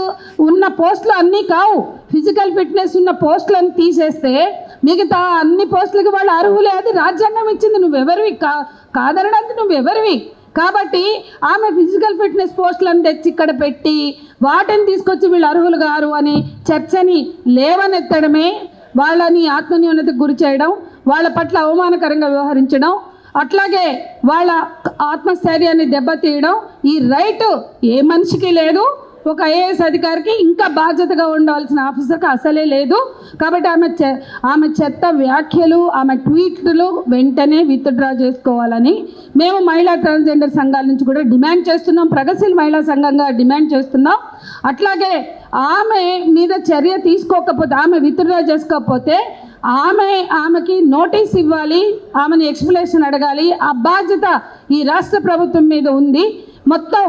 ఉన్న పోస్టులు అన్నీ కావు. ఫిజికల్ ఫిట్నెస్ ఉన్న పోస్టులను తీసేస్తే మిగతా అన్ని పోస్టులకి వాళ్ళు అర్హులే. అది రాజ్యాంగం ఇచ్చింది. నువ్వెవరివి కాదనడానికి నువ్వెవరివి? కాబట్టి ఆమె ఫిజికల్ ఫిట్నెస్ పోస్టులను తెచ్చి ఇక్కడ పెట్టి వాటిని తీసుకొచ్చి వీళ్ళు అర్హులు గారు అని చర్చని లేవనెత్తడమే వాళ్ళని ఆత్మన్యూనతకు గురి చేయడం, వాళ్ళ పట్ల అవమానకరంగా వ్యవహరించడం, అట్లాగే వాళ్ళ ఆత్మస్థైర్యాన్ని దెబ్బతీయడం. ఈ రైట్ ఏ మనిషికి లేదు. ఒక ఐఏఎస్ అధికారికి, ఇంకా బాధ్యతగా ఉండవలసిన ఆఫీసర్కి అసలే లేదు. కాబట్టి ఆమె చెత్త వ్యాఖ్యలు, ఆమె ట్వీట్లు వెంటనే విత్డ్రా చేసుకోవాలని మేము మహిళా ట్రాన్స్జెండర్ సంఘాల నుంచి కూడా డిమాండ్ చేస్తున్నాం. ప్రగతిశీల మహిళా సంఘంగా డిమాండ్ చేస్తున్నాం. అట్లాగే ఆమె మీద చర్య తీసుకోకపోతే, ఆమె విత్డ్రా చేసుకోకపోతే ఆమెకి నోటీస్ ఇవ్వాలి, ఆమెని ఎక్స్ప్లెనేషన్ అడగాలి. ఆ బాధ్యత ఈ రాష్ట్ర ప్రభుత్వం మీద ఉంది. మొత్తం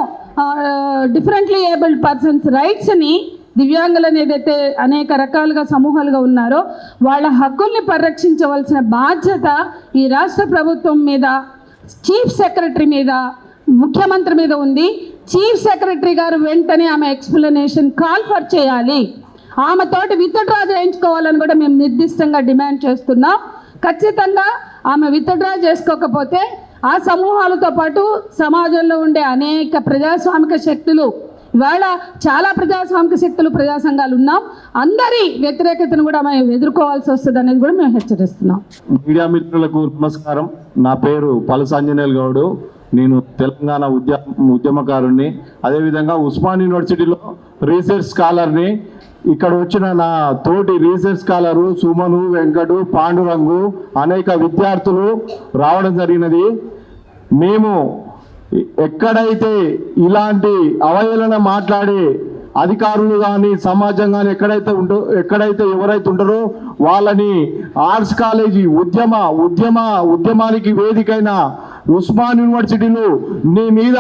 డిఫరెంట్లీ ఏబుల్డ్ పర్సన్స్ రైట్స్ని, దివ్యాంగులను ఏదైతే అనేక రకాలుగా సమూహాలుగా ఉన్నారో వాళ్ళ హక్కుల్ని పరిరక్షించవలసిన బాధ్యత ఈ రాష్ట్ర ప్రభుత్వం మీద, చీఫ్ సెక్రటరీ మీద, ముఖ్యమంత్రి మీద ఉంది. చీఫ్ సెక్రటరీ గారు వెంటనే ఆమె ఎక్స్ప్లెనేషన్ కాల్ఫర్ చేయాలి, ఆమెతోటి విత్డ్రా చేయించుకోవాలని కూడా మేము నిర్దిష్టంగా డిమాండ్ చేస్తున్నాం. ఖచ్చితంగా ఆమె విత్డ్రా చేసుకోకపోతే ఆ సమూహాలతో పాటు సమాజంలో ఉండే అనేక ప్రజాస్వామిక శక్తులు, ఇవాళ చాలా ప్రజాస్వామిక శక్తులు, ప్రజా సంఘాలు ఉన్నాం, అందరి వ్యతిరేకతను కూడా మేము ఎదుర్కోవాల్సి వస్తుంది అనేది కూడా మేము హెచ్చరిస్తున్నాం. మీడియా మిత్రులకు నమస్కారం. నా పేరు పలసాంజనేయులు గౌడు. నేను తెలంగాణ ఉద్యమకారుణ్ణి, అదేవిధంగా ఉస్మాన్ యూనివర్సిటీలో రీసెర్చ్ స్కాలర్ని. ఇక్కడ వచ్చిన నా తోటి రీసెర్చ్ స్కాలరు సుమను, వెంకటు, పాండురంగు అనేక విద్యార్థులు రావడం జరిగినది. మేము ఎక్కడైతే ఇలాంటి అవహేళన మాట్లాడే అధికారులు కానీ సమాజం కానీ ఎక్కడైతే ఎవరైతే ఉంటారో వాళ్ళని ఆర్ట్స్ కాలేజీ ఉద్యమానికి వేదికైన ఉస్మాన్ యూనివర్సిటీలో నీ మీద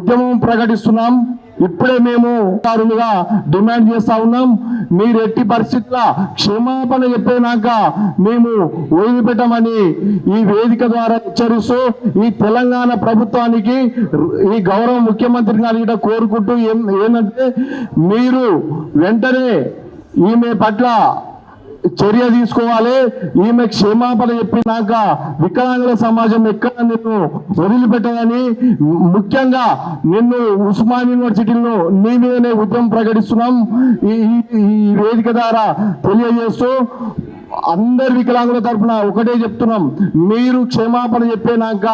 ఉద్యమం ప్రకటిస్తున్నాం. ఇప్పుడే మేము అధికారులుగా డిమాండ్ చేస్తా ఉన్నాం. మీరు ఎట్టి పరిస్థితుల క్షమాపణ చెప్పినాక మేము వదిలిపెట్టమని ఈ వేదిక ద్వారా హెచ్చరిస్తూ ఈ తెలంగాణ ప్రభుత్వానికి, ఈ గౌరవ ముఖ్యమంత్రి గారిని కోరుకుంటూ ఏంటంటే మీరు వెంటనే ఈమె పట్ల చర్య తీసుకోవాలి. ఈమె క్షమాపణ చెప్పినాక వికలాంగుల సమాజం ఎక్కడ నిన్ను వదిలిపెట్టదని, ముఖ్యంగా నిన్ను ఉస్మాన్ యూనివర్సిటీలో నీ మీదనే ఉద్యమం ప్రకటిస్తున్నాం ఈ వేదిక ద్వారా తెలియజేస్తూ అందరి వికలాంగుల తరఫున ఒకటే చెప్తున్నాం, మీరు క్షమాపణ చెప్పినాక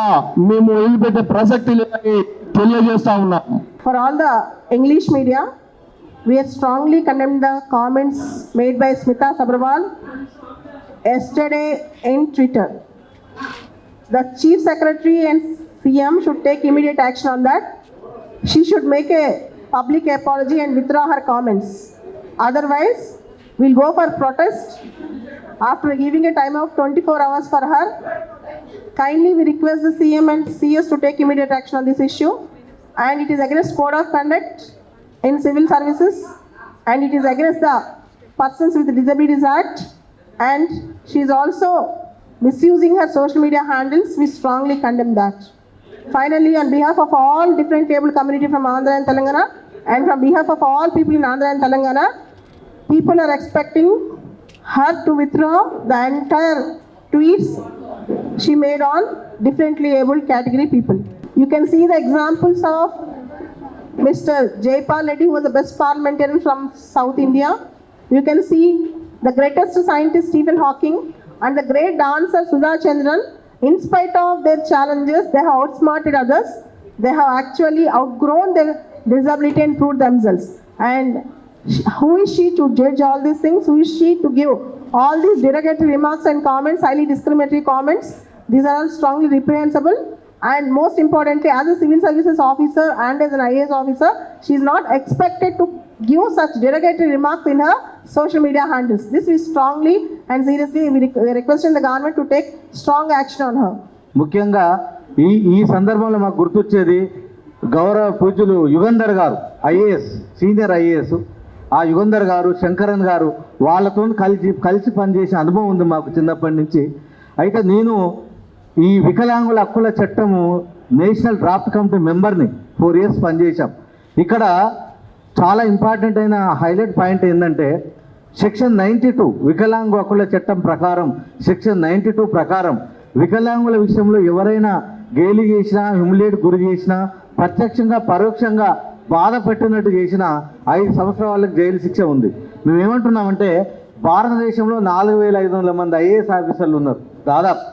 మేము వదిలిపెట్టే ప్రసక్తి లేదని తెలియజేస్తా ఉన్నాం. For all the English media, we have strongly condemned the comments made by Smita Sabharwal yesterday in Twitter. The Chief Secretary and CM should take immediate action on that. She should make a public apology and withdraw her comments. Otherwise, we'll go for protest after giving a time of 24 hours for her. Kindly we request the CM and CS to take immediate action on this issue, and it is against code of conduct in civil services, and it is against the Persons with Disabilities Act, and she is also misusing her social media handles. We strongly condemn that. Finally, on behalf of all different able community from Andhra and Telangana, and from behalf of all people in Andhra and Telangana, people are expecting her to withdraw the entire tweets she made on differently abled category people. You can see the examples of Mr. Jaypal Reddy, who was the best parliamentarian from South India. You can see the greatest scientist Stephen Hawking and the great dancer Sudha Chandran. In spite of their challenges, they have outsmarted others. They have actually outgrown their disability and proved themselves. And who is she to judge all these things? Who is she to give all these derogatory remarks and comments, highly discriminatory comments? These are all strongly reprehensible. And most importantly, as a civil services officer and as an IAS officer, she is not expected to give such derogatory remarks in her social media handles. This is strongly and seriously we requesting the government to take strong action on her. ముఖ్యంగా ఈ సందర్భంలో మాకు గుర్తొచ్చేది గౌరవ పూజ్యులు యుగంధర్ గారు, IAS, senior IAS. ఆ యుగంధర్ గారు, శంకరన్ గారు, వాళ్ళతో కలిసి పనిచేసే అనుభవం ఉంది మాకు చిన్నప్పటి నుంచి. అయితే నేను ఈ వికలాంగుల హక్కుల చట్టము నేషనల్ డ్రాఫ్ట్ కమిటీ మెంబర్ని 4 years పనిచేశాం. ఇక్కడ చాలా ఇంపార్టెంట్ అయిన హైలైట్ పాయింట్ ఏంటంటే సెక్షన్ 92 వికలాంగు హక్కుల చట్టం ప్రకారం, సెక్షన్ 92 ప్రకారం వికలాంగుల విషయంలో ఎవరైనా గేలి చేసినా, హ్యూమిలేట్ గురి చేసినా, ప్రత్యక్షంగా పరోక్షంగా బాధ పెట్టినట్టు చేసిన 5 సంవత్సరాల వాళ్ళకి జైలు శిక్ష ఉంది. మేమేమంటున్నామంటే భారతదేశంలో 4500 మంది ఐఏఎస్ ఆఫీసర్లు ఉన్నారు. దాదాపు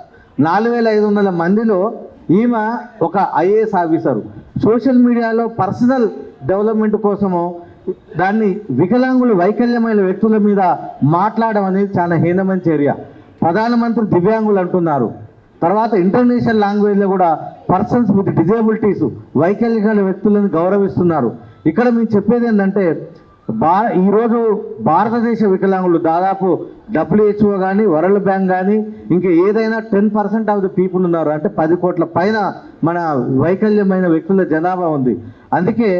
4500 మందిలో ఈమె ఒక ఐఏఎస్ ఆఫీసరు. సోషల్ మీడియాలో పర్సనల్ డెవలప్మెంట్ కోసము దాన్ని వికలాంగులు, వైకల్యమైన వ్యక్తుల మీద మాట్లాడడం అనేది చాలా హీనమైన చర్య. ప్రధానమంత్రి దివ్యాంగులు అంటున్నారు. తర్వాత ఇంటర్నేషనల్ లాంగ్వేజ్లో కూడా పర్సన్స్ విత్ డిజేబిలిటీస్, వైకల్యాల వ్యక్తులను గౌరవిస్తున్నారు. ఇక్కడ మేము చెప్పేది ఏంటంటే ఈరోజు భారతదేశ వికలాంగులు దాదాపు WHO కానీ, వరల్డ్ బ్యాంక్ కానీ, ఇంకా ఏదైనా 10% ఆఫ్ ది పీపుల్ ఉన్నారు. అంటే 10 కోట్ల పైన మన వైకల్యమైన వ్యక్తుల జనాభా ఉంది. అందుకే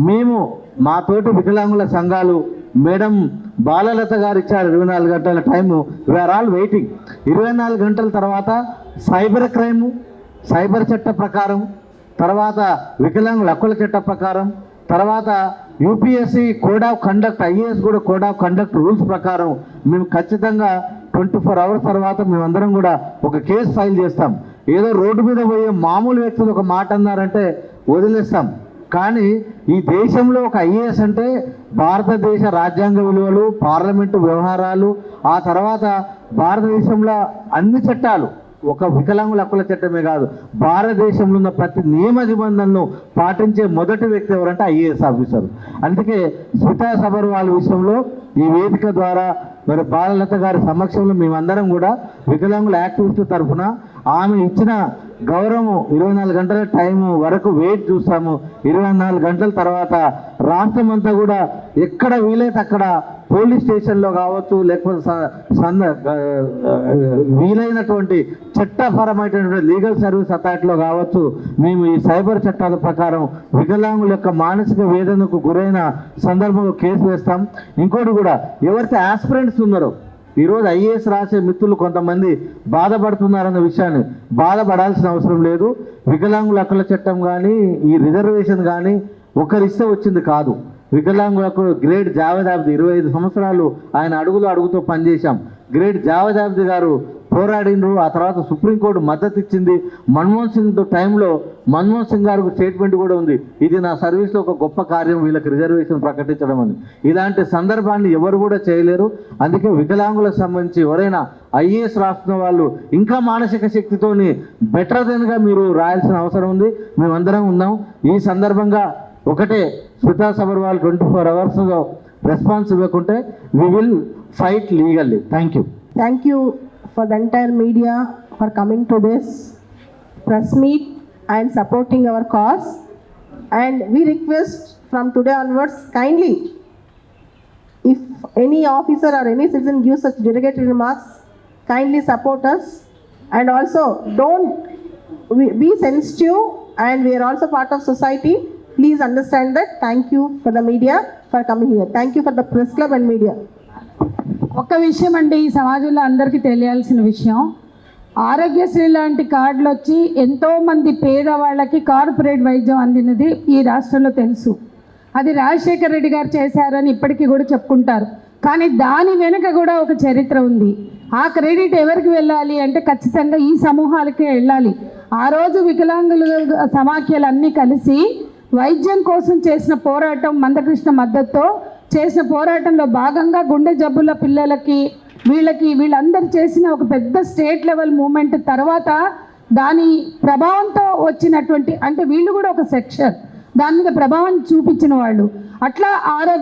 మేము మా తోటి వికలాంగుల సంఘాలు, మేడం బాలలత గారు ఇచ్చారు 24 గంటల టైము. We are all waiting. 24 గంటల తర్వాత సైబర్ క్రైము, సైబర్ చట్ట ప్రకారం, తర్వాత వికలాంగుల హక్కుల చట్ట ప్రకారం, తర్వాత UPSC code of conduct, IAS కూడా కోడ్ ఆఫ్ కండక్ట్ రూల్స్ ప్రకారం మేము ఖచ్చితంగా 24 hours తర్వాత మేమందరం కూడా ఒక కేసు ఫైల్ చేస్తాం. ఏదో రోడ్డు మీద పోయే మామూలు వ్యక్తులు ఒక మాట అన్నారంటే వదిలేస్తాం. కానీ ఈ దేశంలో ఒక ఐఏఎస్ అంటే భారతదేశ రాజ్యాంగ విలువలు, పార్లమెంటు వ్యవహారాలు, ఆ తర్వాత భారతదేశంలో అన్ని చట్టాలు, ఒక వికలాంగుల హక్కుల చట్టమే కాదు, భారతదేశంలో ఉన్న ప్రతి నియమ నిబంధనలను పాటించే మొదటి వ్యక్తి ఎవరంటే ఐఏఎస్ ఆఫీసర్. అందుకే స్మితా సబర్వాల్ విషయంలో ఈ వేదిక ద్వారా మరి బాలలత గారి సమక్షంలో మేమందరం కూడా వికలాంగుల యాక్టివిస్టుల తరఫున ఆమె ఇచ్చిన గౌరవం 24 గంటల టైము వరకు వెయిట్ చూస్తాము. 24 గంటల తర్వాత రాష్ట్రం అంతా కూడా ఎక్కడ వీలైతే అక్కడ పోలీస్ స్టేషన్లో కావచ్చు, లేకపోతే వీలైనటువంటి చట్టపరమైనటువంటి లీగల్ సర్వీస్ అథారిటీలో కావచ్చు, మేము ఈ సైబర్ చట్టాల ప్రకారం వికలాంగుల యొక్క మానసిక వేదనకు గురైన సందర్భంలో కేసు వేస్తాం. ఇంకోటి కూడా, ఎవరైతే ఆస్పిరెంట్స్ ఉన్నారో ఈరోజు ఐఏఎస్ రాసే మిత్రులు కొంతమంది బాధపడుతున్నారన్న విషయాన్ని బాధపడాల్సిన అవసరం లేదు. వికలాంగుల హక్కుల చట్టం కానీ, ఈ రిజర్వేషన్ కానీ ఒకరిస్తే వచ్చింది కాదు. వికలాంగులకు గ్రేట్ జావేద్ ఆబ్ది 25 సంవత్సరాలు ఆయన అడుగుతూ పనిచేశాం. గ్రేట్ జావేద్ ఆబ్ది గారు పోరాడినరు. ఆ తర్వాత సుప్రీంకోర్టు మద్దతు ఇచ్చింది. మన్మోహన్ సింగ్ టైంలో మన్మోహన్ సింగ్ గారికి స్టేట్మెంట్ కూడా ఉంది, ఇది నా సర్వీస్లో ఒక గొప్ప కార్యం వీళ్ళకి రిజర్వేషన్ ప్రకటించడం అని. ఇలాంటి సందర్భాన్ని ఎవరు కూడా చేయలేరు. అందుకే వికలాంగులకు సంబంధించి ఎవరైనా ఐఏఎస్ రాస్తున్న వాళ్ళు ఇంకా మానసిక శక్తితోని బెటర్ దెన్గా మీరు రాయాల్సిన అవసరం ఉంది. మేమందరం ఉన్నాం. ఈ సందర్భంగా ఒకటే, స్మితా సబర్వాల్ 24 hours రెస్పాన్స్ ఇవ్వకుంటే we will fight legally. Thank you. Thank you for the entire media for coming to this press meet and supporting our cause. And we request from today onwards, kindly, if any officer or any citizen gives such derogatory remarks, kindly support us. And also don't be sensitive, and we are also part of society. Please understand that. Thank you for the media for coming here. Thank you for the press club and media. ఒక విషయం అండి, ఈ సమాజంలో అందరికీ తెలియాల్సిన విషయం, ఆరోగ్యశ్రీ లాంటి కార్డులు వచ్చి ఎంతోమంది పేదవాళ్ళకి కార్పొరేట్ వైద్యం అందినది ఈ రాష్ట్రంలో తెలుసు. అది రాజశేఖర రెడ్డి గారు చేశారని ఇప్పటికీ కూడా చెప్పుకుంటారు. కానీ దాని వెనుక కూడా ఒక చరిత్ర ఉంది. ఆ క్రెడిట్ ఎవరికి వెళ్ళాలి అంటే ఖచ్చితంగా ఈ సమూహాలకే వెళ్ళాలి. ఆ రోజు వికలాంగుల సమాఖ్యలు అన్నీ కలిసి వైద్యం కోసం చేసిన పోరాటం, మందకృష్ణ మద్దతుతో చేసిన పోరాటంలో భాగంగా గుండె జబ్బుల పిల్లలకి వీళ్ళందరూ చేసిన ఒక పెద్ద స్టేట్ లెవెల్ మూమెంట్ తర్వాత దాని ప్రభావంతో వచ్చినటువంటి, అంటే వీళ్ళు కూడా ఒక సెక్షన్ దాని మీద ప్రభావం చూపించిన వాళ్ళు. అట్లా ఆరోగ్య